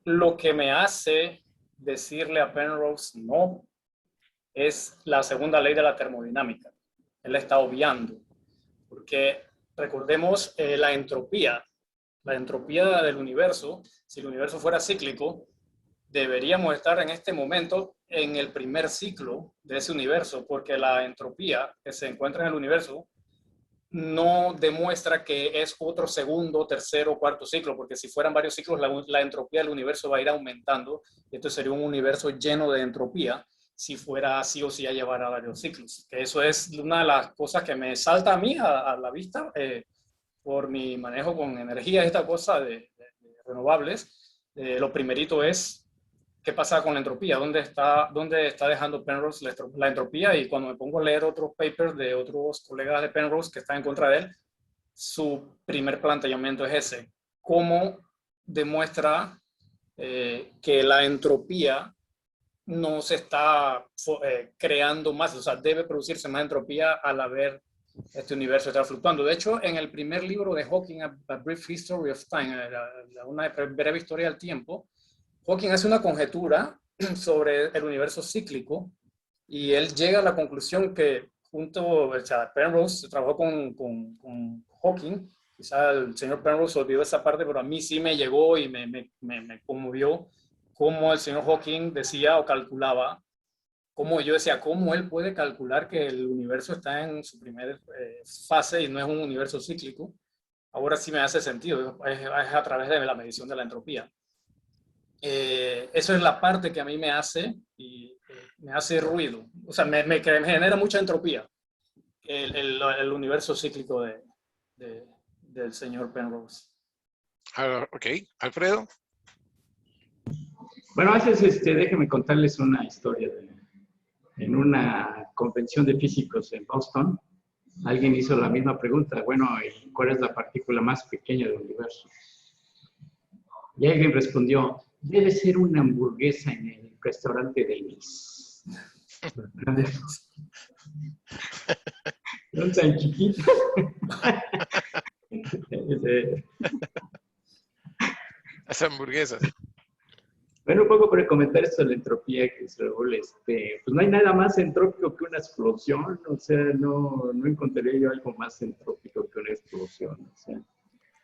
Lo que me hace decirle a Penrose no es la segunda ley de la termodinámica. Él la está obviando, porque recordemos la entropía del universo. Si el universo fuera cíclico, deberíamos estar en este momento en el primer ciclo de ese universo, porque la entropía que se encuentra en el universo no demuestra que es otro segundo, tercero, cuarto ciclo, porque si fueran varios ciclos, la entropía del universo va a ir aumentando, y esto sería un universo lleno de entropía, si fuera así o si ya llevara varios ciclos. Que eso es una de las cosas que me salta a mí a la vista, por mi manejo con energía, esta cosa de renovables. Lo primerito es, ¿qué pasa con la entropía? ¿Dónde está dejando Penrose la entropía? Y cuando me pongo a leer otros papers de otros colegas de Penrose que están en contra de él, su primer planteamiento es ese. ¿Cómo demuestra que la entropía no se está creando más? O sea, debe producirse más entropía al haber este universo está fluctuando. De hecho, en el primer libro de Hawking, A Brief History of Time, una breve historia del tiempo, Hawking hace una conjetura sobre el universo cíclico y él llega a la conclusión que o sea, Penrose trabajó con Hawking. Quizá el señor Penrose olvidó esa parte, pero a mí sí me llegó y me conmovió cómo el señor Hawking decía o calculaba, como yo decía, cómo él puede calcular que el universo está en su primera fase y no es un universo cíclico. Ahora sí me hace sentido, es a través de la medición de la entropía. Eso es la parte que a mí me hace ruido, o sea, me genera mucha entropía el universo cíclico del señor Penrose. Ok, Alfredo. Bueno, a veces déjenme contarles una historia. En una convención de físicos en Boston, alguien hizo la misma pregunta. Bueno, ¿y cuál es la partícula más pequeña del universo? Y alguien respondió, debe ser una hamburguesa en el restaurante de Luis. No tan chiquitas. Las hamburguesas. Bueno, un poco por comentar esto de la entropía, que es Raúl, pues no hay nada más entrópico que una explosión, o sea, no encontraría yo algo más entrópico que una explosión, o sea,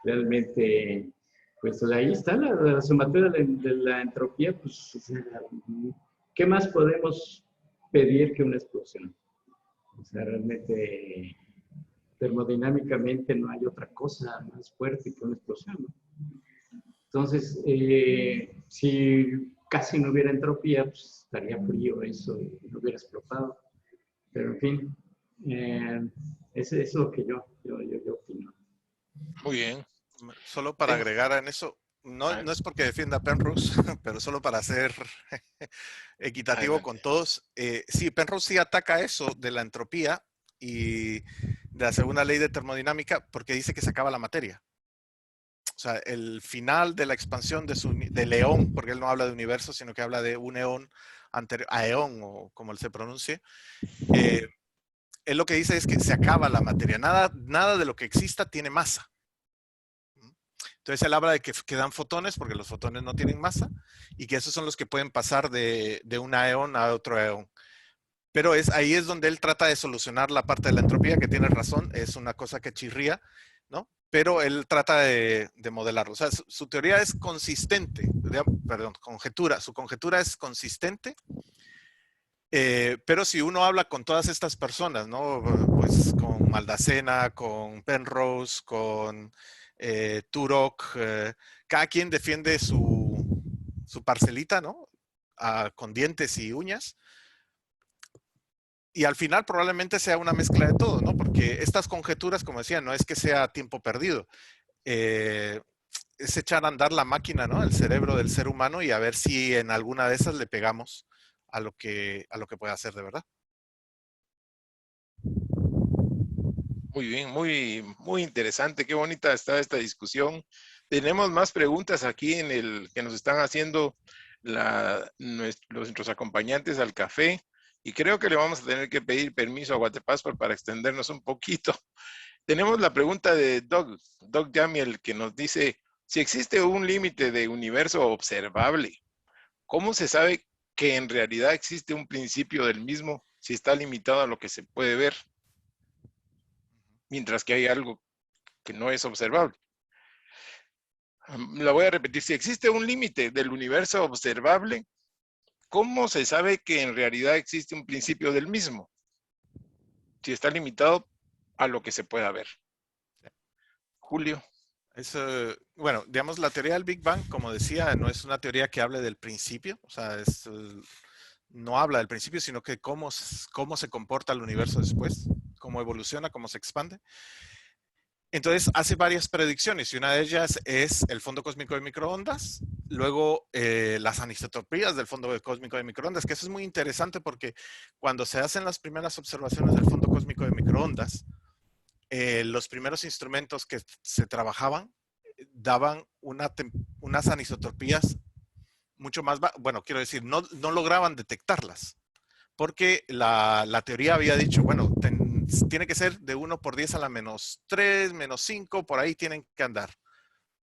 realmente, pues ahí está la sumatoria de la entropía, pues, o sea, ¿qué más podemos pedir que una explosión? O sea, realmente, termodinámicamente no hay otra cosa más fuerte que una explosión, ¿no? Entonces, si casi no hubiera entropía, pues estaría frío eso y no hubiera explotado. Pero en fin, eso es lo que yo opino. Muy bien. Solo para agregar en eso, no es porque defienda a Penrose, pero solo para ser equitativo con todos. Sí, Penrose sí ataca eso de la entropía y de la segunda ley de termodinámica porque dice que se acaba la materia. O sea, el final de la expansión del eón, porque él no habla de universo, sino que habla de un eón anterior, a eón, o como él se pronuncie, él lo que dice es que se acaba la materia. Nada de lo que exista tiene masa. Entonces él habla de que quedan fotones, porque los fotones no tienen masa, y que esos son los que pueden pasar de un eón a otro eón. Pero ahí es donde él trata de solucionar la parte de la entropía, que tiene razón, es una cosa que chirría, ¿no? Pero él trata de modelarlo. O sea, su teoría es consistente, conjetura. Su conjetura es consistente, pero si uno habla con todas estas personas, ¿no? Pues con Maldacena, con Penrose, con Turok, cada quien defiende su parcelita, ¿no? Con dientes y uñas. Y al final probablemente sea una mezcla de todo, ¿no? Porque estas conjeturas, como decía, no es que sea tiempo perdido. Es echar a andar la máquina, ¿no? El cerebro del ser humano y a ver si en alguna de esas le pegamos a lo que puede hacer de verdad. Muy bien, muy interesante. Qué bonita está esta discusión. Tenemos más preguntas aquí que nos están haciendo nuestros acompañantes al café. Y creo que le vamos a tener que pedir permiso a Guatepassport para extendernos un poquito. Tenemos la pregunta de Doug Jamiel, que nos dice, si existe un límite de universo observable, ¿cómo se sabe que en realidad existe un principio del mismo si está limitado a lo que se puede ver? Mientras que hay algo que no es observable. La voy a repetir, si existe un límite del universo observable, ¿cómo se sabe que en realidad existe un principio del mismo? Si está limitado a lo que se pueda ver. Julio. Bueno, digamos, la teoría del Big Bang, como decía, no es una teoría que hable del principio, o sea, no habla del principio, sino que cómo se comporta el universo después, cómo evoluciona, cómo se expande. Entonces hace varias predicciones y una de ellas es el fondo cósmico de microondas, luego las anisotropías del fondo cósmico de microondas, que eso es muy interesante porque cuando se hacen las primeras observaciones del fondo cósmico de microondas, los primeros instrumentos que se trabajaban daban unas anisotropías mucho más, bueno, quiero decir, no lograban detectarlas, porque la teoría había dicho, bueno, tiene que ser de 1 por 10 a la menos 3, menos 5, por ahí tienen que andar.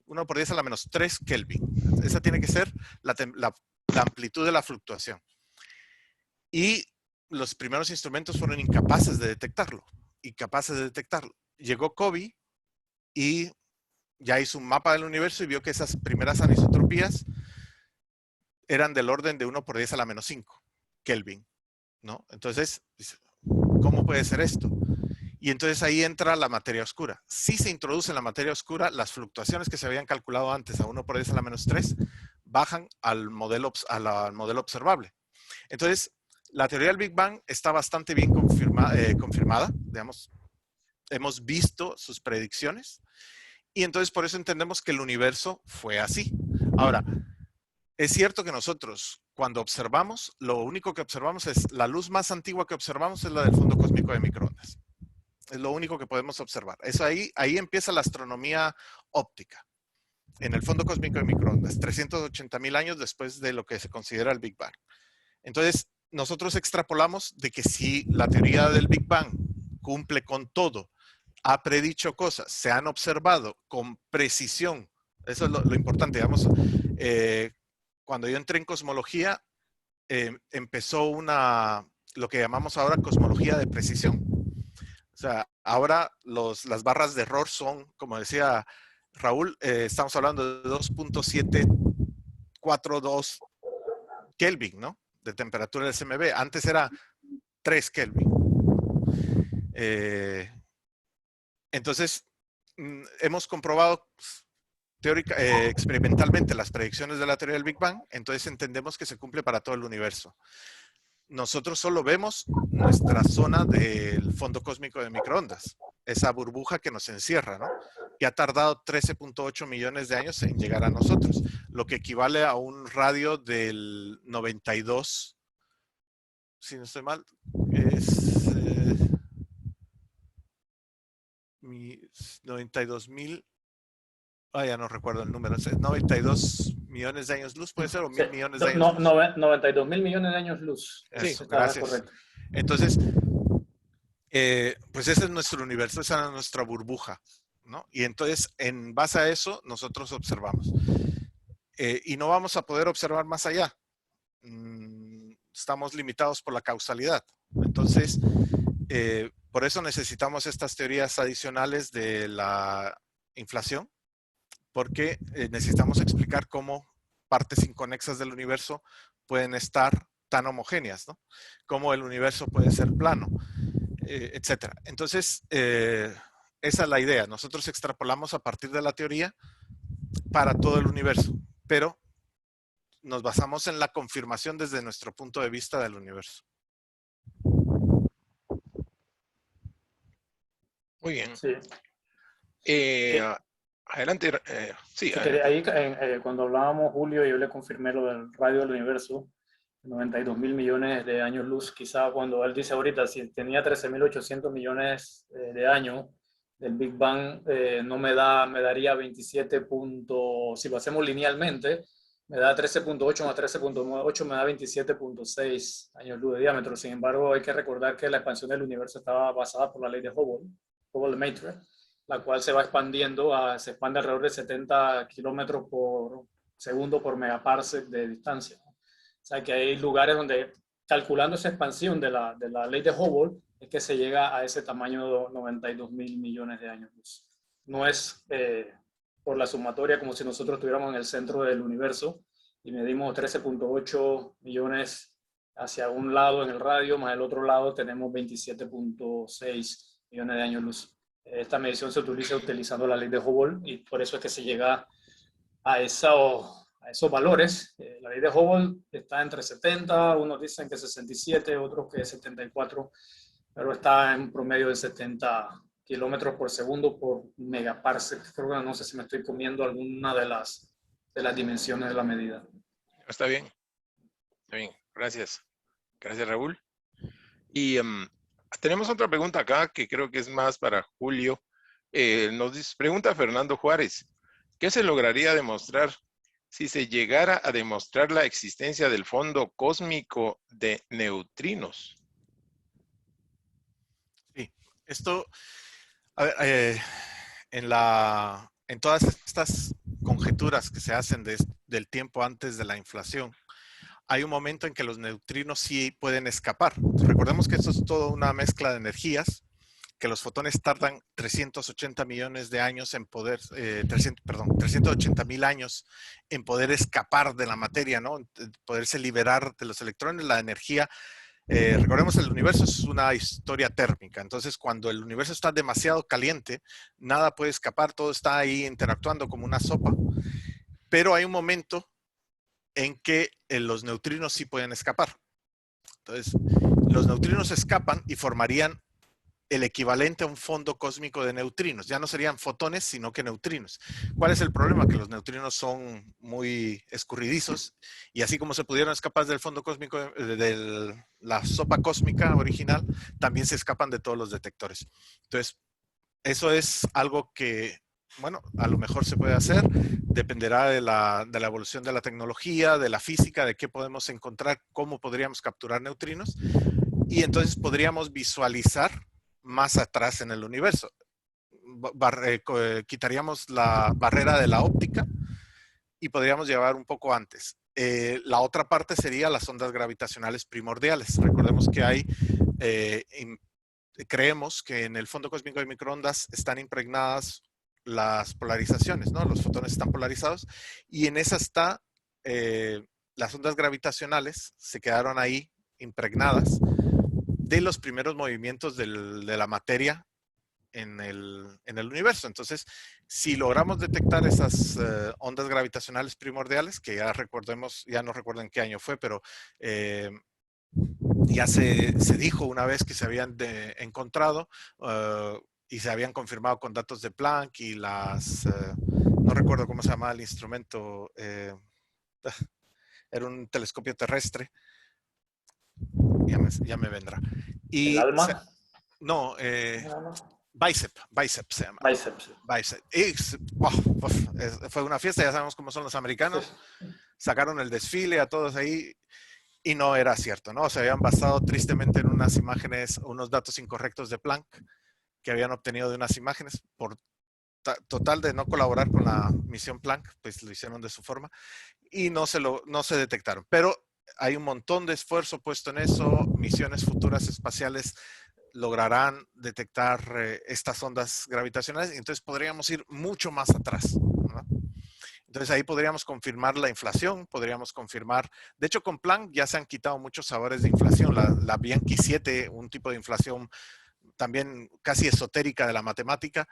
1 por 10 a la menos 3 Kelvin. Esa tiene que ser la amplitud de la fluctuación. Y los primeros instrumentos fueron incapaces de detectarlo. Llegó Kobe y ya hizo un mapa del universo y vio que esas primeras anisotropías eran del orden de 1 por 10 a la menos 5 Kelvin, ¿no? Entonces, ¿cómo puede ser esto? Y entonces ahí entra la materia oscura. Si se introduce en la materia oscura, las fluctuaciones que se habían calculado antes a 1 por 10 a la menos 3 bajan al modelo observable. Entonces, la teoría del Big Bang está bastante bien confirmada, digamos. Hemos visto sus predicciones y entonces por eso entendemos que el universo fue así. Ahora, es cierto que nosotros cuando observamos, lo único que observamos es la luz más antigua que observamos es la del fondo cósmico de microondas. Es lo único que podemos observar. Eso ahí empieza la astronomía óptica. En el fondo cósmico de microondas, 380,000 años después de lo que se considera el Big Bang. Entonces, nosotros extrapolamos de que si la teoría del Big Bang cumple con todo, ha predicho cosas, se han observado con precisión, eso es lo importante, digamos, cuando yo entré en cosmología, empezó lo que llamamos ahora cosmología de precisión. O sea, ahora las barras de error son, como decía Raúl, estamos hablando de 2.742 Kelvin, ¿no? De temperatura del CMB. Antes era 3 Kelvin. Entonces, hemos comprobado experimentalmente las predicciones de la teoría del Big Bang, entonces entendemos que se cumple para todo el universo. Nosotros solo vemos nuestra zona del fondo cósmico de microondas, esa burbuja que nos encierra, ¿no? Y ha tardado 13.8 millones de años en llegar a nosotros, lo que equivale a un radio del 92, si no estoy mal, es 92,000, ya no recuerdo el número, 92 millones de años luz, ¿puede ser? ¿O 1.000 millones de años luz? 92,000 millones de años luz. Eso, está gracias. Correcto. Entonces, pues ese es nuestro universo, esa es nuestra burbuja, ¿no? Y entonces, en base a eso, nosotros observamos. Y no vamos a poder observar más allá. Estamos limitados por la causalidad. Entonces, por eso necesitamos estas teorías adicionales de la inflación, porque necesitamos explicar cómo partes inconexas del universo pueden estar tan homogéneas, ¿no? Cómo el universo puede ser plano, etc. Entonces, esa es la idea. Nosotros extrapolamos a partir de la teoría para todo el universo, pero nos basamos en la confirmación desde nuestro punto de vista del universo. Muy bien. Sí. Adelante. Sí, Ahí, cuando hablábamos, Julio, yo le confirmé lo del radio del universo, 92,000 millones de años luz. Quizá cuando él dice ahorita, si tenía 13.800 millones de años del Big Bang, me daría 27. Si lo hacemos linealmente, me da 13.8 más 13.8, me da 27.6 años luz de diámetro. Sin embargo, hay que recordar que la expansión del universo estaba basada por la ley de Hubble Matrix, la cual se va expandiendo, se expande alrededor de 70 kilómetros por segundo por megaparsec de distancia. O sea que hay lugares donde, calculando esa expansión de la ley de Hubble, es que se llega a ese tamaño de 92,000 millones de años luz. No es por la sumatoria como si nosotros estuviéramos en el centro del universo y medimos 13.8 millones hacia un lado en el radio, más el otro lado tenemos 27.6 millones de años luz. Esta medición se utiliza utilizando la ley de Hubble y por eso es que se llega a esos valores. La ley de Hubble está entre 70, unos dicen que 67, otros que 74, pero está en un promedio de 70 kilómetros por segundo por megaparsec. Creo que no sé si me estoy comiendo alguna de las dimensiones de la medida. Está bien. Está bien. Gracias. Gracias, Raúl. Y tenemos otra pregunta acá que creo que es más para Julio. Pregunta Fernando Juárez. ¿Qué se lograría demostrar si se llegara a demostrar la existencia del fondo cósmico de neutrinos? Sí, esto, a ver, en todas estas conjeturas que se hacen del tiempo antes de la inflación, hay un momento en que los neutrinos sí pueden escapar. Recordemos que esto es toda una mezcla de energías, que los fotones tardan 380 millones de años en poder, 380.000 años en poder escapar de la materia, ¿no? Poderse liberar de los electrones. La energía, recordemos, el universo es una historia térmica. Entonces, cuando el universo está demasiado caliente, nada puede escapar, todo está ahí interactuando como una sopa. Pero hay un momento en que los neutrinos sí pueden escapar. Entonces, los neutrinos escapan y formarían el equivalente a un fondo cósmico de neutrinos. Ya no serían fotones, sino que neutrinos. ¿Cuál es el problema? Que los neutrinos son muy escurridizos y así como se pudieron escapar del fondo cósmico, de la sopa cósmica original, también se escapan de todos los detectores. Entonces, eso es algo que, bueno, a lo mejor se puede hacer, dependerá de la evolución de la tecnología, de la física, de qué podemos encontrar, cómo podríamos capturar neutrinos, y entonces podríamos visualizar más atrás en el universo. Quitaríamos la barrera de la óptica y podríamos llevar un poco antes. La otra parte sería las ondas gravitacionales primordiales. Recordemos que hay, creemos que en el fondo cósmico de microondas están impregnadas las polarizaciones, ¿no? Los fotones están polarizados y en esa está, las ondas gravitacionales se quedaron ahí impregnadas de los primeros movimientos de la materia en el universo. Entonces, si logramos detectar esas ondas gravitacionales primordiales, que ya recordemos, ya no recuerdo en qué año fue, pero ya se dijo una vez que se habían encontrado y se habían confirmado con datos de Planck y no recuerdo cómo se llamaba el instrumento, era un telescopio terrestre. Ya me vendrá. Y ¿El ALMA? No, Bicep se llama. Bicep. Y, fue una fiesta, ya sabemos cómo son los americanos. Sacaron el desfile a todos ahí y no era cierto, ¿no? Se habían basado tristemente en unas imágenes, unos datos incorrectos de Planck que habían obtenido de unas imágenes por total de no colaborar con la misión Planck, pues lo hicieron de su forma y no se detectaron. Pero hay un montón de esfuerzo puesto en eso. Misiones futuras espaciales lograrán detectar estas ondas gravitacionales y entonces podríamos ir mucho más atrás, ¿no? Entonces ahí podríamos confirmar la inflación, podríamos confirmar, de hecho con Planck ya se han quitado muchos sabores de inflación, la Bianchi 7, un tipo de inflación también casi esotérica de la matemática,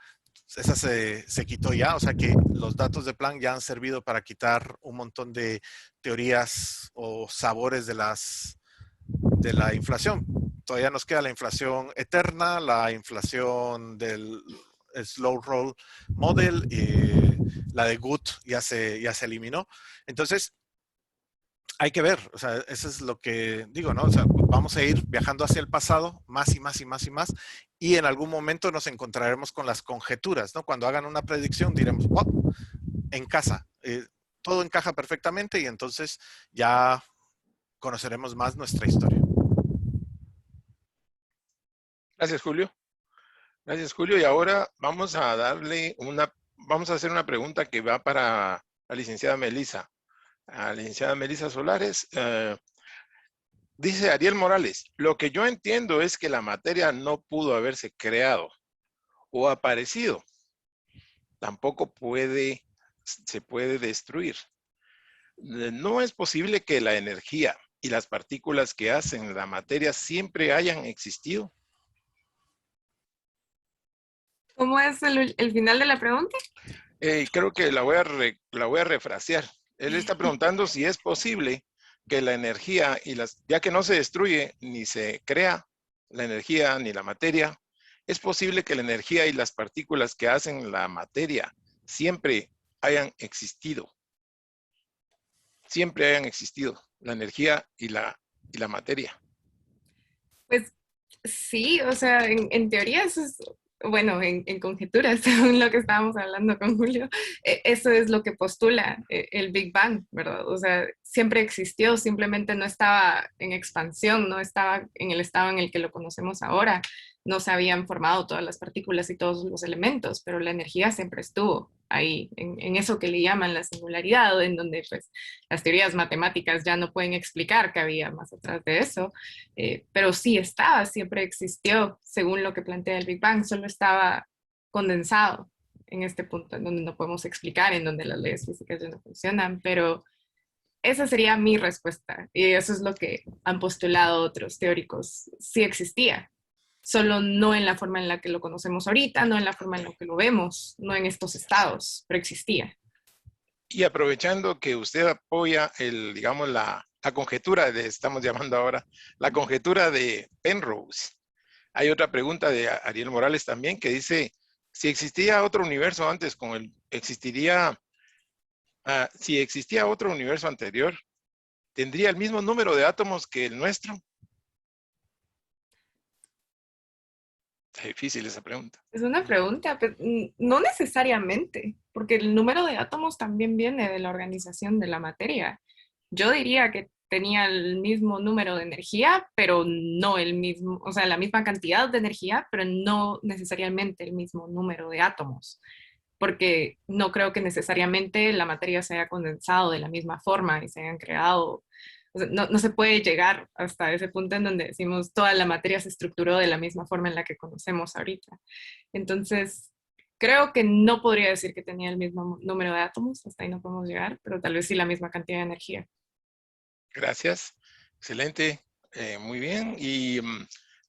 esa se quitó ya, o sea que los datos de Planck ya han servido para quitar un montón de teorías o sabores de la inflación. Todavía nos queda la inflación eterna, la inflación del slow roll model, la de Good ya se eliminó. Entonces, hay que ver, o sea, eso es lo que digo, ¿no? O sea, vamos a ir viajando hacia el pasado más y más y más y más y en algún momento nos encontraremos con las conjeturas, ¿no? Cuando hagan una predicción diremos, oh, encaja, todo encaja perfectamente y entonces ya conoceremos más nuestra historia. Gracias, Julio. Gracias, Julio. Y ahora vamos a hacer una pregunta que va para la licenciada Melissa. A la licenciada Melissa Solares. Dice Ariel Morales, lo que yo entiendo es que la materia no pudo haberse creado o aparecido. Tampoco se puede destruir. No es posible que la energía y las partículas que hacen la materia siempre hayan existido. ¿Cómo es el final de la pregunta? Creo que la voy a refrasear. Él está preguntando si es posible que la energía ya que no se destruye ni se crea la energía ni la materia, es posible que la energía y las partículas que hacen la materia siempre hayan existido. Siempre hayan existido la energía y la materia. Pues sí, o sea, en teoría eso es, bueno, en conjeturas, según lo que estábamos hablando con Julio, eso es lo que postula el Big Bang, ¿verdad? O sea, siempre existió, simplemente no estaba en expansión, no estaba en el estado en el que lo conocemos ahora, no se habían formado todas las partículas y todos los elementos, pero la energía siempre estuvo ahí, en eso que le llaman la singularidad, en donde pues las teorías matemáticas ya no pueden explicar qué había más atrás de eso, pero sí estaba, siempre existió, según lo que plantea el Big Bang, solo estaba condensado en este punto, en donde no podemos explicar, en donde las leyes físicas ya no funcionan, pero esa sería mi respuesta, y eso es lo que han postulado otros teóricos, sí existía, solo no en la forma en la que lo conocemos ahorita, no en la forma en la que lo vemos, no en estos estados, pero existía. Y aprovechando que usted apoya digamos, la conjetura, estamos llamando ahora, la conjetura de Penrose, hay otra pregunta de Ariel Morales también que dice, si existía otro universo antes, si existía otro universo anterior, ¿tendría el mismo número de átomos que el nuestro? Está difícil esa pregunta. Es una pregunta, pero no necesariamente, porque el número de átomos también viene de la organización de la materia. Yo diría que tenía el mismo número de energía, pero no el mismo, o sea, la misma cantidad de energía, pero no necesariamente el mismo número de átomos, porque no creo que necesariamente la materia se haya condensado de la misma forma y se hayan creado. O sea, no se puede llegar hasta ese punto en donde decimos toda la materia se estructuró de la misma forma en la que conocemos ahorita. Entonces, creo que no podría decir que tenía el mismo número de átomos, hasta ahí no podemos llegar, pero tal vez sí la misma cantidad de energía. Gracias. Excelente. Muy bien. Y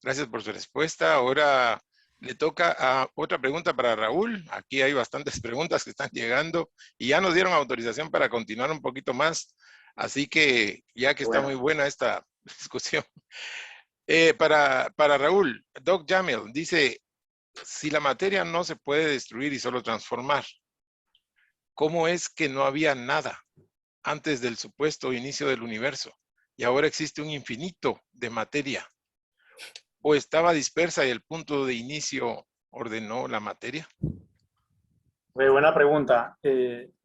gracias por su respuesta. Ahora le toca a otra pregunta para Raúl. Aquí hay bastantes preguntas que están llegando y ya nos dieron autorización para continuar un poquito más. Así que ya que está muy buena esta discusión. Para Raúl, Doc Jamil dice, si la materia no se puede destruir y solo transformar, ¿cómo es que no había nada antes del supuesto inicio del universo y ahora existe un infinito de materia? ¿O estaba dispersa y el punto de inicio ordenó la materia? Muy buena pregunta.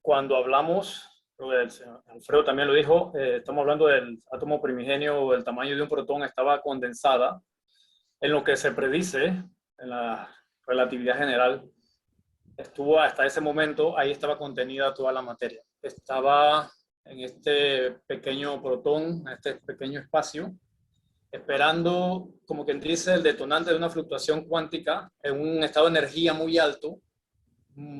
Cuando hablamos, Alfredo también lo dijo, estamos hablando del átomo primigenio, el tamaño de un protón estaba condensada. En lo que se predice, en la relatividad general, estuvo hasta ese momento, ahí estaba contenida toda la materia. Estaba en este pequeño protón, en este pequeño espacio, esperando, como quien dice, el detonante de una fluctuación cuántica en un estado de energía muy alto.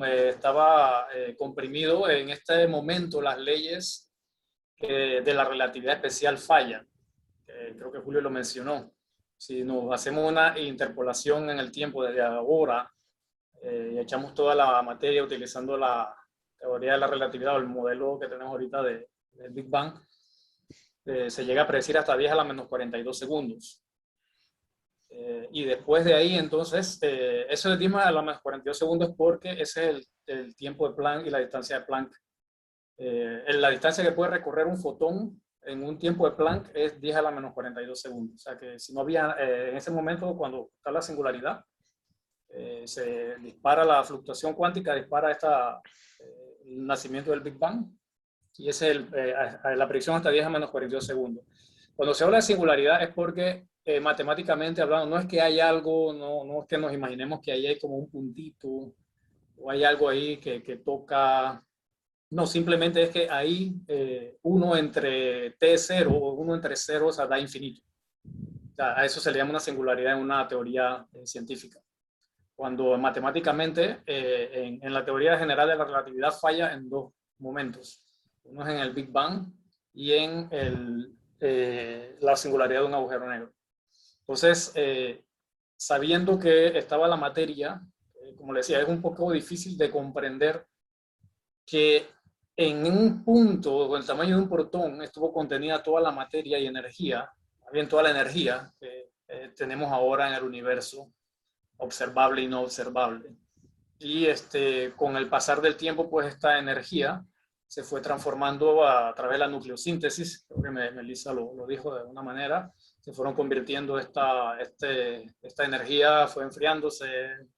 Estaba comprimido. En este momento las leyes de la relatividad especial fallan. Creo que Julio lo mencionó. Si nos hacemos una interpolación en el tiempo desde ahora y echamos toda la materia utilizando la teoría de la relatividad o el modelo que tenemos ahorita del Big Bang, se llega a predecir hasta 10 a la menos 42 segundos. Y después de ahí, entonces, eso de 10 a la menos 42 segundos porque ese es el tiempo de Planck y la distancia de Planck. La distancia que puede recorrer un fotón en un tiempo de Planck es 10 a la menos 42 segundos. O sea que si no había, en ese momento, cuando está la singularidad, se dispara la fluctuación cuántica, dispara el nacimiento del Big Bang. Y esa es la predicción hasta 10 a menos 42 segundos. Cuando se habla de singularidad es porque matemáticamente hablando, no es que hay algo, no es que nos imaginemos que ahí hay como un puntito o hay algo ahí que toca. No, simplemente es que ahí 1 entre T0 o 1 entre 0, o sea, da infinito. O sea, a eso se le llama una singularidad en una teoría científica. Cuando matemáticamente en la teoría general de la relatividad falla en dos momentos. Uno es en el Big Bang y en la singularidad de un agujero negro. Entonces, sabiendo que estaba la materia, como le decía, es un poco difícil de comprender que en un punto con el tamaño de un protón estuvo contenida toda la materia y energía, bien toda la energía que tenemos ahora en el universo, observable y no observable. Y con el pasar del tiempo, pues esta energía se fue transformando a través de la nucleosíntesis, creo que Melissa lo dijo de alguna manera, se fueron convirtiendo esta energía, fue enfriándose,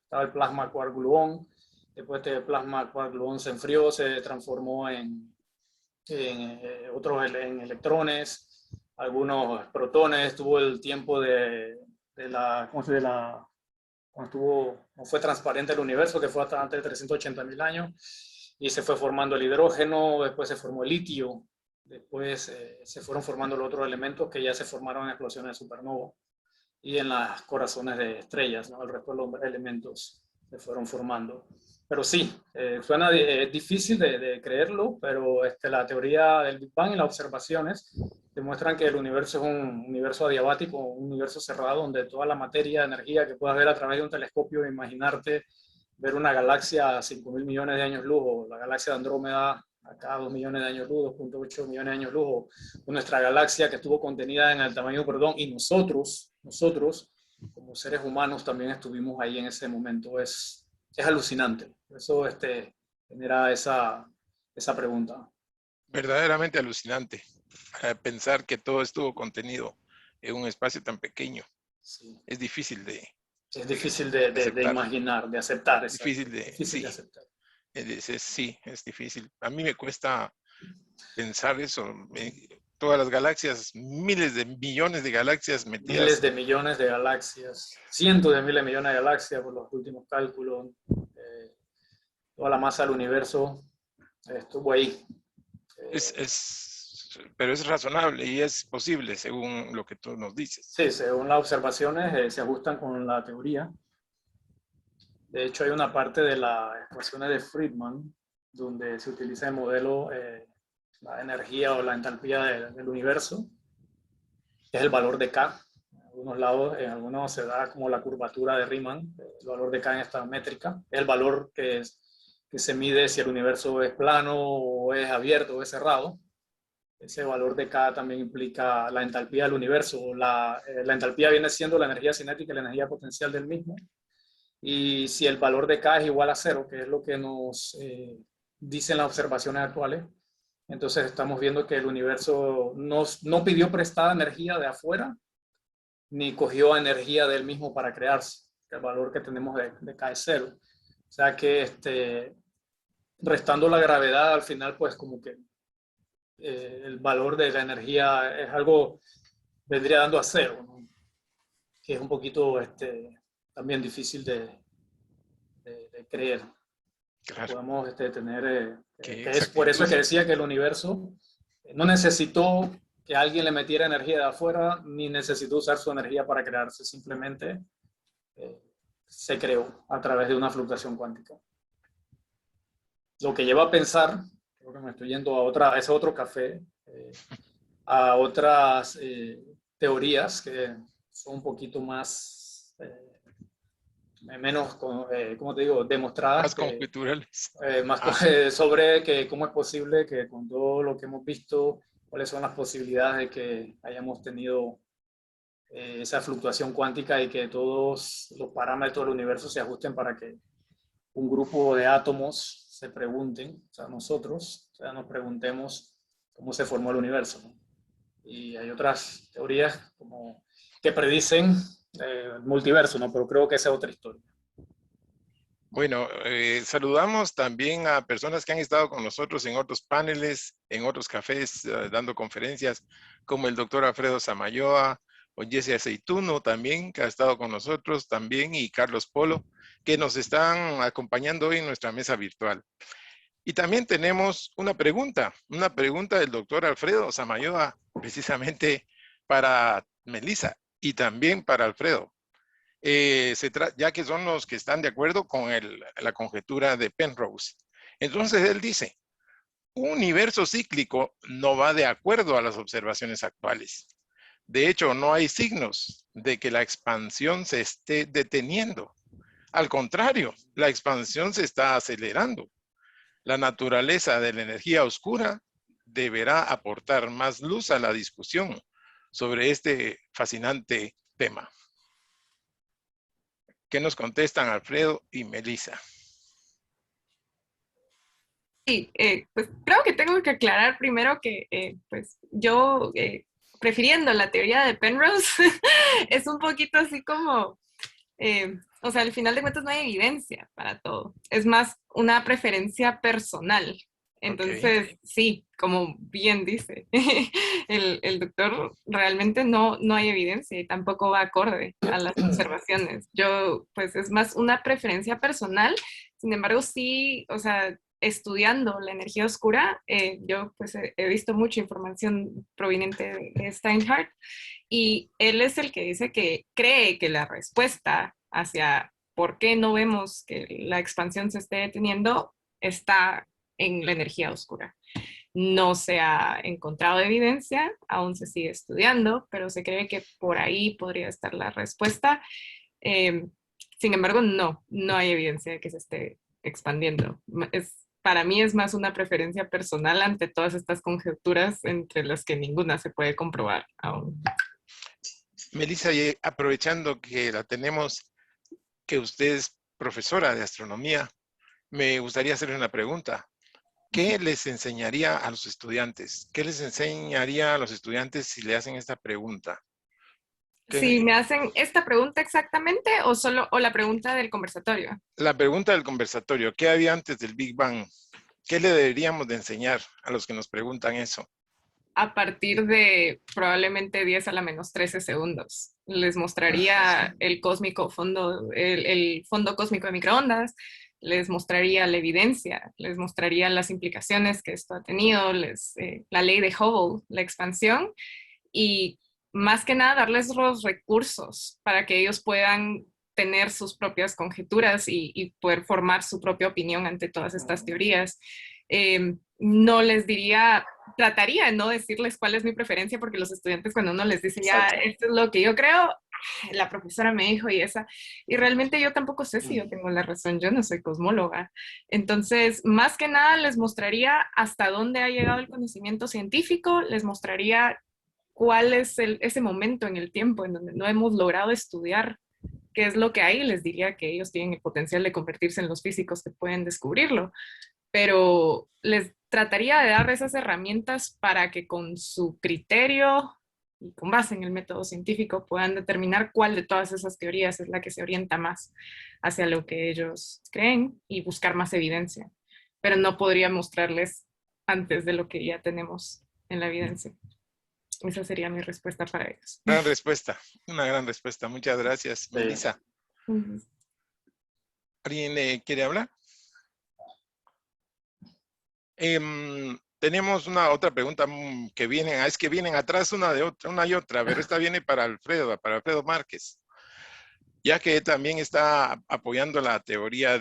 estaba el plasma quark-gluón, después este plasma quark-gluón se enfrió, se transformó en electrones, algunos protones, tuvo el tiempo cuando fue transparente el universo, que fue hasta antes de 380.000 años. y se fue formando el hidrógeno, después se formó el litio, después se fueron formando los otros elementos que ya se formaron en explosiones de supernova y en las corazones de estrellas, ¿no? El resto de los elementos se fueron formando. Pero sí, suena difícil de creerlo, pero la teoría del Big Bang y las observaciones demuestran que el universo es un universo adiabático, un universo cerrado, donde toda la materia, energía que puedas ver a través de un telescopio, imaginarte ver una galaxia a 5.000 millones de años luz, o la galaxia de Andrómeda acá a 2 millones de años luz, 2.8 millones de años luz, o nuestra galaxia que estuvo contenida en el tamaño, perdón, y nosotros, como seres humanos, también estuvimos ahí en ese momento. Es alucinante. Eso genera esa pregunta. Verdaderamente alucinante. Pensar que todo estuvo contenido en un espacio tan pequeño. Sí. Es difícil de imaginar, de aceptar. Difícil de aceptar. Sí, es difícil. A mí me cuesta pensar eso. Todas las galaxias, miles de millones de galaxias metidas. Miles de millones de galaxias, cientos de miles de millones de galaxias por los últimos cálculos. Toda la masa del universo estuvo ahí. Pero es razonable y es posible según lo que tú nos dices. Sí, según las observaciones se ajustan con la teoría. De hecho, hay una parte de las ecuaciones de Friedman donde se utiliza el modelo, la energía o la entalpía del universo, que es el valor de K. En algunos se da como la curvatura de Riemann, el valor de K en esta métrica. Es el valor que se mide si el universo es plano o es abierto o es cerrado. Ese valor de K también implica la entalpía del universo. La entalpía viene siendo la energía cinética y la energía potencial del mismo. Y si el valor de K es igual a 0, que es lo que nos dicen las observaciones actuales, entonces estamos viendo que el universo no pidió prestada energía de afuera, ni cogió energía del mismo para crearse. El valor que tenemos de K es 0. O sea que restando la gravedad, al final, pues como que el valor de la energía es algo, vendría dando a 0, ¿no? Que es un poquito también difícil de creer. Claro. Podemos tener, que es por eso que decía que el universo no necesitó que alguien le metiera energía de afuera, ni necesitó usar su energía para crearse, simplemente se creó a través de una fluctuación cuántica. Lo que lleva a pensar, creo que me estoy yendo a ese otro café, a otras teorías que son un poquito más, menos, ¿cómo te digo?, demostradas. Más conjeturales. Sobre que cómo es posible que con todo lo que hemos visto, cuáles son las posibilidades de que hayamos tenido esa fluctuación cuántica y que todos los parámetros del universo se ajusten para que un grupo de átomos se pregunten, o sea, nosotros, nos preguntemos cómo se formó el universo, ¿no? Y hay otras teorías como que predicen el multiverso, ¿no? Pero creo que esa es otra historia. Bueno, saludamos también a personas que han estado con nosotros en otros paneles, en otros cafés, dando conferencias, como el doctor Alfredo Samayoa, o Jesse Aceituno también, que ha estado con nosotros también, y Carlos Polo, que nos están acompañando hoy en nuestra mesa virtual. Y también tenemos una pregunta del doctor Alfredo Samayoa, precisamente para Melissa y también para Alfredo. Ya que son los que están de acuerdo con la conjetura de Penrose. Entonces él dice, un universo cíclico no va de acuerdo a las observaciones actuales. De hecho, no hay signos de que la expansión se esté deteniendo. Al contrario, la expansión se está acelerando. La naturaleza de la energía oscura deberá aportar más luz a la discusión sobre este fascinante tema. ¿Qué nos contestan Alfredo y Melissa? Sí, pues creo que tengo que aclarar primero que pues yo, prefiriendo la teoría de Penrose, es un poquito así como, o sea, al final de cuentas no hay evidencia para todo. Es más una preferencia personal. Entonces, sí, como bien dice el doctor, realmente no hay evidencia y tampoco va acorde a las observaciones. Yo, pues es más una preferencia personal. Sin embargo, sí, o sea, estudiando la energía oscura, yo pues he visto mucha información proveniente de Steinhardt, y él es el que dice que cree que la respuesta hacia por qué no vemos que la expansión se esté deteniendo está en la energía oscura. No se ha encontrado evidencia, aún se sigue estudiando, pero se cree que por ahí podría estar la respuesta. Sin embargo, no hay evidencia de que se esté expandiendo. Para mí es más una preferencia personal ante todas estas conjeturas entre las que ninguna se puede comprobar aún. Melissa, y aprovechando que la tenemos, que usted es profesora de astronomía, me gustaría hacerle una pregunta. ¿Qué les enseñaría a los estudiantes? ¿Qué les enseñaría a los estudiantes si le hacen esta pregunta? Si me hacen esta pregunta exactamente o la pregunta del conversatorio. La pregunta del conversatorio, ¿qué había antes del Big Bang? ¿Qué le deberíamos de enseñar a los que nos preguntan eso? A partir de probablemente 10 a la menos 13 segundos. Les mostraría el fondo cósmico de microondas, les mostraría la evidencia, les mostraría las implicaciones que esto ha tenido, la ley de Hubble, la expansión, y más que nada darles los recursos para que ellos puedan tener sus propias conjeturas y poder formar su propia opinión ante todas estas teorías. No les diría, trataría de no decirles cuál es mi preferencia, porque los estudiantes cuando uno les dice ya, esto es lo que yo creo, la profesora me dijo y realmente yo tampoco sé si yo tengo la razón, yo no soy cosmóloga. Entonces, más que nada les mostraría hasta dónde ha llegado el conocimiento científico, les mostraría cuál es ese momento en el tiempo en donde no hemos logrado estudiar qué es lo que hay. Les diría que ellos tienen el potencial de convertirse en los físicos que pueden descubrirlo, pero les trataría de dar esas herramientas para que con su criterio y con base en el método científico puedan determinar cuál de todas esas teorías es la que se orienta más hacia lo que ellos creen y buscar más evidencia. Pero no podría mostrarles antes de lo que ya tenemos en la evidencia. Esa sería mi respuesta para ellos. Gran respuesta, una gran respuesta. Muchas gracias, Melissa. ¿Alguien quiere hablar? Tenemos una otra pregunta que vienen atrás una y otra, pero esta viene para Alfredo Márquez, ya que también está apoyando la teoría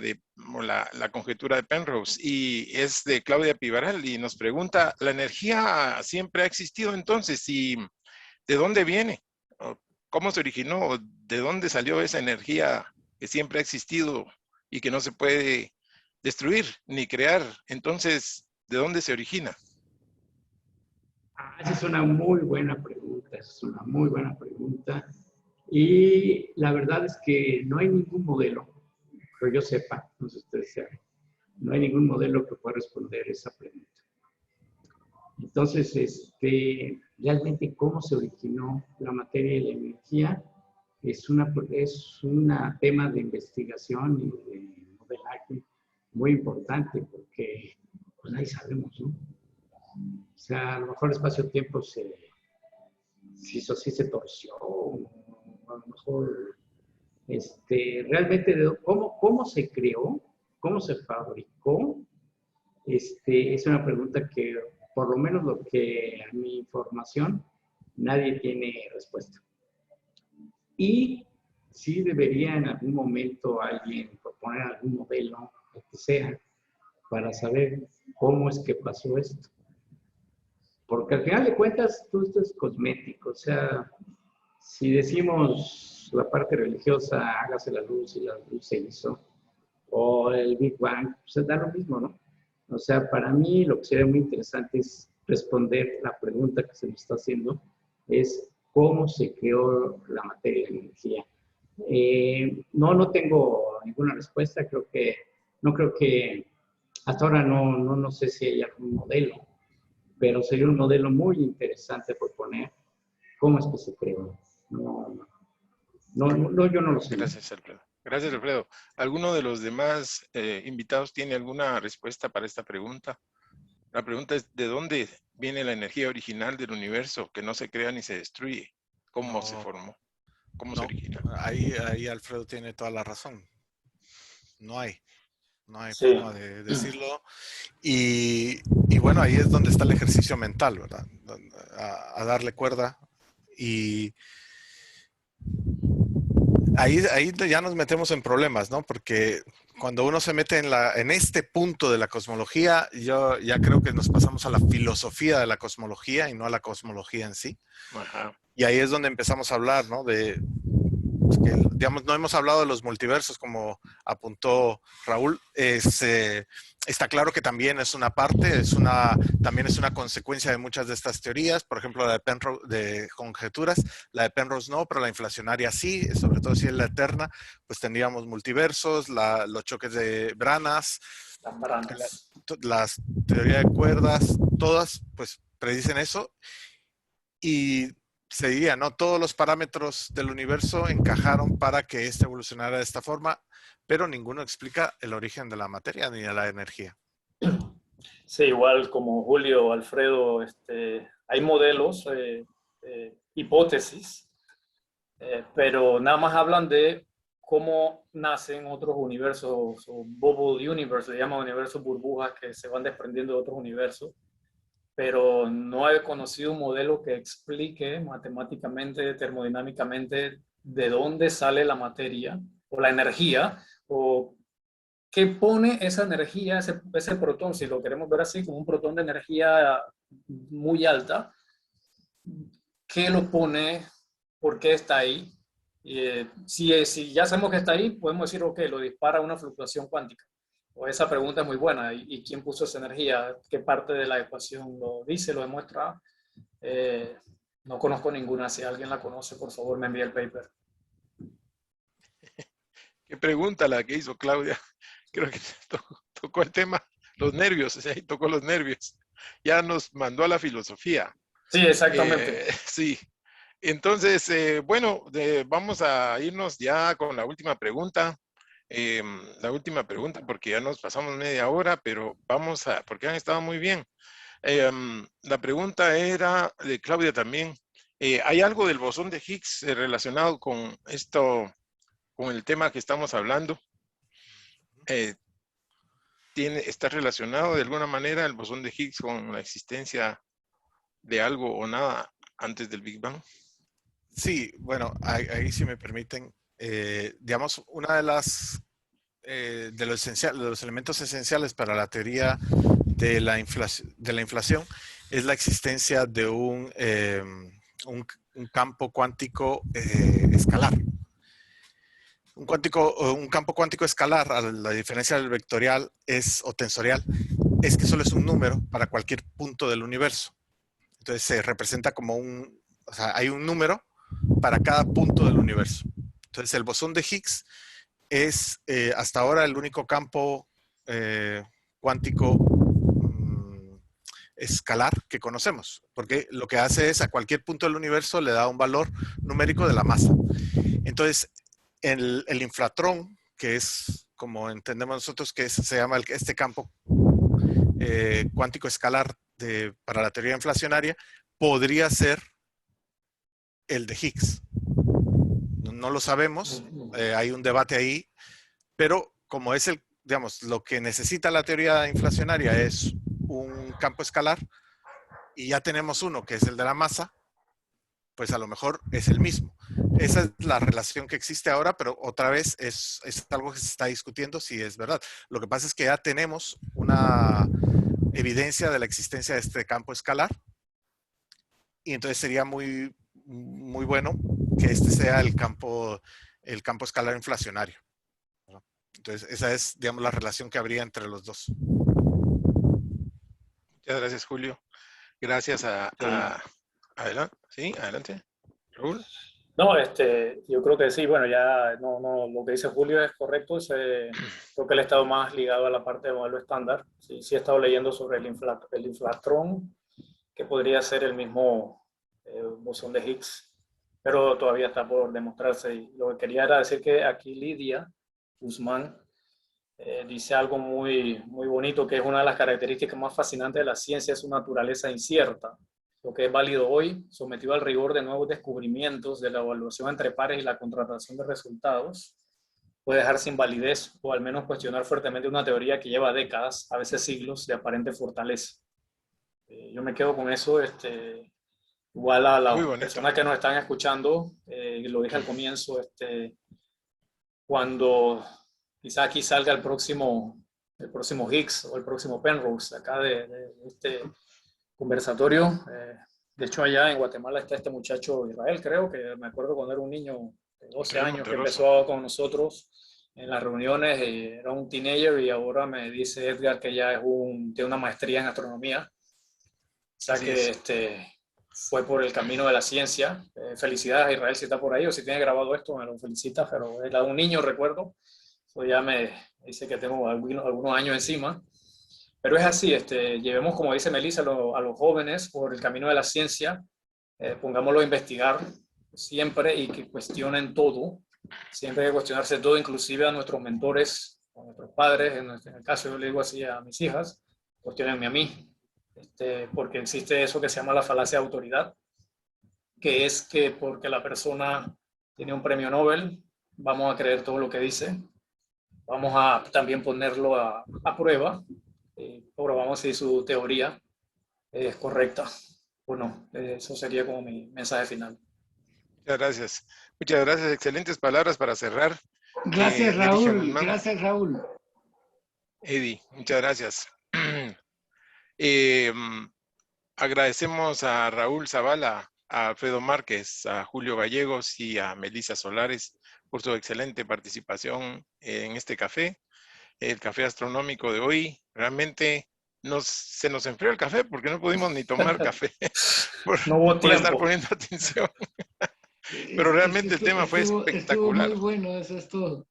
la conjetura de Penrose, y es de Claudia Pivaral, y nos pregunta, ¿la energía siempre ha existido entonces? ¿Y de dónde viene? ¿Cómo se originó? ¿De dónde salió esa energía que siempre ha existido y que no se puede destruir ni crear? Entonces, ¿de dónde se origina? Esa es una muy buena pregunta, Y la verdad es que no hay ningún modelo, que yo sepa, no sé si ustedes saben, no hay ningún modelo que pueda responder esa pregunta. Entonces, realmente cómo se originó la materia y la energía es un tema de investigación y de modelaje muy importante, porque pues nadie sabemos, ¿no? O sea, a lo mejor el espacio-tiempo se torció, a lo mejor, realmente, ¿cómo se creó? ¿Cómo se fabricó? Es una pregunta que, por lo menos lo que a mi información, nadie tiene respuesta. Y sí debería en algún momento alguien proponer algún modelo, lo que sea, para saber cómo es que pasó esto. Porque al final de cuentas, todo esto es cosmético. O sea, si decimos la parte religiosa, hágase la luz y la luz se hizo, o el Big Bang, pues da lo mismo, ¿no? O sea, para mí lo que sería muy interesante es responder la pregunta que se nos está haciendo, es cómo se creó la materia y la energía. No tengo ninguna respuesta, no creo que hasta ahora no sé si hay algún modelo, pero sería un modelo muy interesante proponer cómo es que se creó. Yo no lo sé. Gracias, Alfredo. Gracias, Alfredo. ¿Alguno de los demás invitados tiene alguna respuesta para esta pregunta? La pregunta es, ¿de dónde viene la energía original del universo que no se crea ni se destruye? ¿Cómo se formó? ¿Cómo se origina? Ahí Alfredo tiene toda la razón. No hay no hay Sí. forma de decirlo. Y bueno, ahí es donde está el ejercicio mental, ¿verdad? A darle cuerda. Y ahí ya nos metemos en problemas, ¿no? Porque cuando uno se mete en este punto de la cosmología, yo ya creo que nos pasamos a la filosofía de la cosmología y no a la cosmología en sí. Ajá. Y ahí es donde empezamos a hablar, ¿no? De que, digamos, no hemos hablado de los multiversos, como apuntó Raúl. Está claro que también es una parte, también es una consecuencia de muchas de estas teorías. Por ejemplo, la de Penrose, de conjeturas, la de Penrose no, pero la inflacionaria sí, sobre todo si es la eterna, pues tendríamos multiversos, los choques de branas, Las branas. las teorías de cuerdas, todas pues predicen eso. Y se diría, ¿no? Todos los parámetros del universo encajaron para que éste evolucionara de esta forma, pero ninguno explica el origen de la materia ni de la energía. Sí, igual como Julio, Alfredo, hay modelos, hipótesis, pero nada más hablan de cómo nacen otros universos, o bubble universe, le llaman universos burbujas que se van desprendiendo de otros universos, pero no he conocido un modelo que explique matemáticamente, termodinámicamente, de dónde sale la materia o la energía, o qué pone esa energía, ese protón, si lo queremos ver así, como un protón de energía muy alta, qué lo pone, por qué está ahí. Si ya sabemos que está ahí, podemos decir, ok, lo dispara una fluctuación cuántica. O esa pregunta es muy buena. ¿Y quién puso esa energía? ¿Qué parte de la ecuación lo dice, lo demuestra? No conozco ninguna. Si alguien la conoce, por favor, me envíe el paper. Qué pregunta la que hizo Claudia. Creo que tocó el tema, los nervios, o sea, ahí tocó los nervios. Ya nos mandó a la filosofía. Sí, exactamente. Sí. Entonces, bueno, vamos a irnos ya con la última pregunta. La última pregunta, porque ya nos pasamos media hora, pero porque han estado muy bien. La pregunta era de Claudia también. ¿Hay algo del bosón de Higgs relacionado con esto, con el tema que estamos hablando? ¿Está relacionado de alguna manera el bosón de Higgs con la existencia de algo o nada antes del Big Bang? Sí, bueno, ahí si me permiten, digamos, una de de los elementos esenciales para la teoría de la inflación es la existencia de un campo cuántico escalar. Un campo cuántico escalar, a la diferencia del vectorial o tensorial, es que solo es un número para cualquier punto del universo. Entonces se representa como o sea, hay un número para cada punto del universo. Entonces el bosón de Higgs es hasta ahora el único campo cuántico escalar que conocemos, porque lo que hace es a cualquier punto del universo le da un valor numérico de la masa. Entonces el inflatrón, que es como entendemos nosotros que se llama este campo cuántico escalar para la teoría inflacionaria, podría ser el de Higgs. No lo sabemos, hay un debate ahí, pero como es digamos, lo que necesita la teoría inflacionaria es un campo escalar y ya tenemos uno que es el de la masa, pues a lo mejor es el mismo. Esa es la relación que existe ahora, pero otra vez es algo que se está discutiendo si es verdad. Lo que pasa es que ya tenemos una evidencia de la existencia de este campo escalar y entonces sería muy, muy bueno que este sea el campo escalar inflacionario. Entonces esa es, digamos, la relación que habría entre los dos. Muchas gracias, Julio. Gracias adelante. Sí, adelante. Raúl. No, yo creo que sí, bueno, ya lo que dice Julio es correcto, creo que él ha estado más ligado a la parte de modelo estándar, sí he estado leyendo sobre el inflatrón, que podría ser el mismo bosón de Higgs, pero todavía está por demostrarse, y lo que quería era decir que aquí Lidia Guzmán dice algo muy, muy bonito, que es una de las características más fascinantes de la ciencia, es su naturaleza incierta. Lo que es válido hoy, sometido al rigor de nuevos descubrimientos de la evaluación entre pares y la contratación de resultados, puede dejar sin validez o al menos cuestionar fuertemente una teoría que lleva décadas, a veces siglos, de aparente fortaleza. Yo me quedo con eso. Igual a Muy las bonito. personas que nos están escuchando, lo dije al comienzo, cuando quizá aquí salga el próximo Higgs o el próximo Penrose acá de este conversatorio. De hecho, allá en Guatemala está este muchacho Israel, creo, que me acuerdo cuando era un niño de 12 Israel años que Monterroso. empezó con nosotros en las reuniones, era un teenager y ahora me dice Edgar que ya tiene una maestría en astronomía. O sea Así que es. fue por el camino de la ciencia. Felicidades a Israel si está por ahí o si tiene grabado esto, me lo felicita, pero era un niño, recuerdo. Eso ya me dice que tengo algunos años encima. Pero es así, llevemos, como dice Melissa, a los jóvenes por el camino de la ciencia, pongámoslo a investigar siempre y que cuestionen todo. Siempre hay que cuestionarse todo, inclusive a nuestros mentores, a nuestros padres. En el caso, yo le digo así a mis hijas, cuestionenme a mí. Porque existe eso que se llama la falacia de autoridad, que es que porque la persona tiene un premio Nobel, vamos a creer todo lo que dice, vamos a también ponerlo a prueba, probamos si su teoría es correcta o no. Eso sería como mi mensaje final. Muchas gracias. Muchas gracias. Excelentes palabras para cerrar. Gracias, Lady Raúl. Shamanman. Gracias, Raúl. Eddie, muchas gracias. Agradecemos a Raúl Zavala, a Alfredo Márquez, a Julio Gallegos y a Melissa Solares por su excelente participación en este café, el café astronómico de hoy. Realmente se nos enfrió el café porque no pudimos ni tomar café No hubo por estar tiempo. poniendo atención. Pero realmente el tema fue Estuvo espectacular, muy bueno, eso es todo.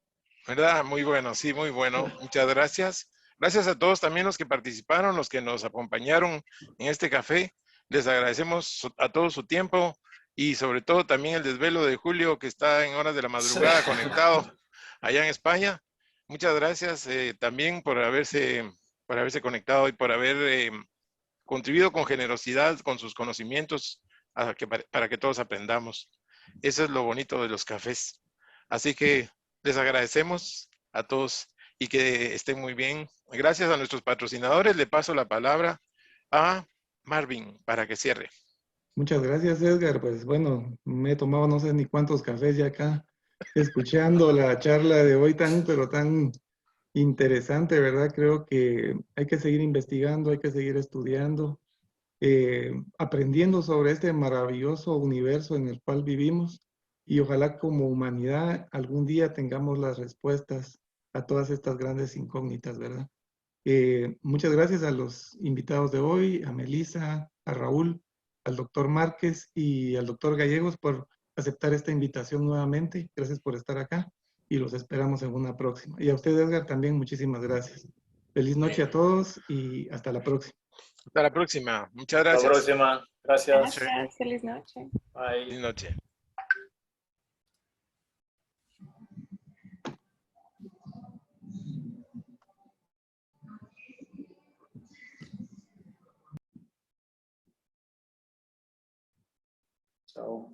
¿verdad? Muy bueno, sí, muy bueno. Muchas gracias. Gracias a todos también los que participaron, los que nos acompañaron en este café. Les agradecemos a todos su tiempo y sobre todo también el desvelo de Julio, que está en horas de la madrugada conectado allá en España. Muchas gracias también por haberse conectado y por haber contribuido con generosidad, con sus conocimientos, para que todos aprendamos. Eso es lo bonito de los cafés. Así que les agradecemos a todos y que estén muy bien. Gracias a nuestros patrocinadores. Le paso la palabra a Marvin para que cierre. Muchas gracias, Edgar. Pues bueno, me he tomado no sé ni cuántos cafés ya acá, escuchando la charla de hoy pero tan interesante, ¿verdad? Creo que hay que seguir investigando, hay que seguir estudiando, aprendiendo sobre este maravilloso universo en el cual vivimos y ojalá como humanidad algún día tengamos las respuestas a todas estas grandes incógnitas, ¿verdad? Muchas gracias a los invitados de hoy, a Melissa, a Raúl, al doctor Márquez y al doctor Gallegos por aceptar esta invitación nuevamente. Gracias por estar acá y los esperamos en una próxima. Y a usted, Edgar, también muchísimas gracias. Feliz noche a todos y hasta la próxima. Hasta la próxima. Muchas Hasta la gracias. próxima. Gracias. Gracias, feliz noche. Bye. Feliz noche. Chao.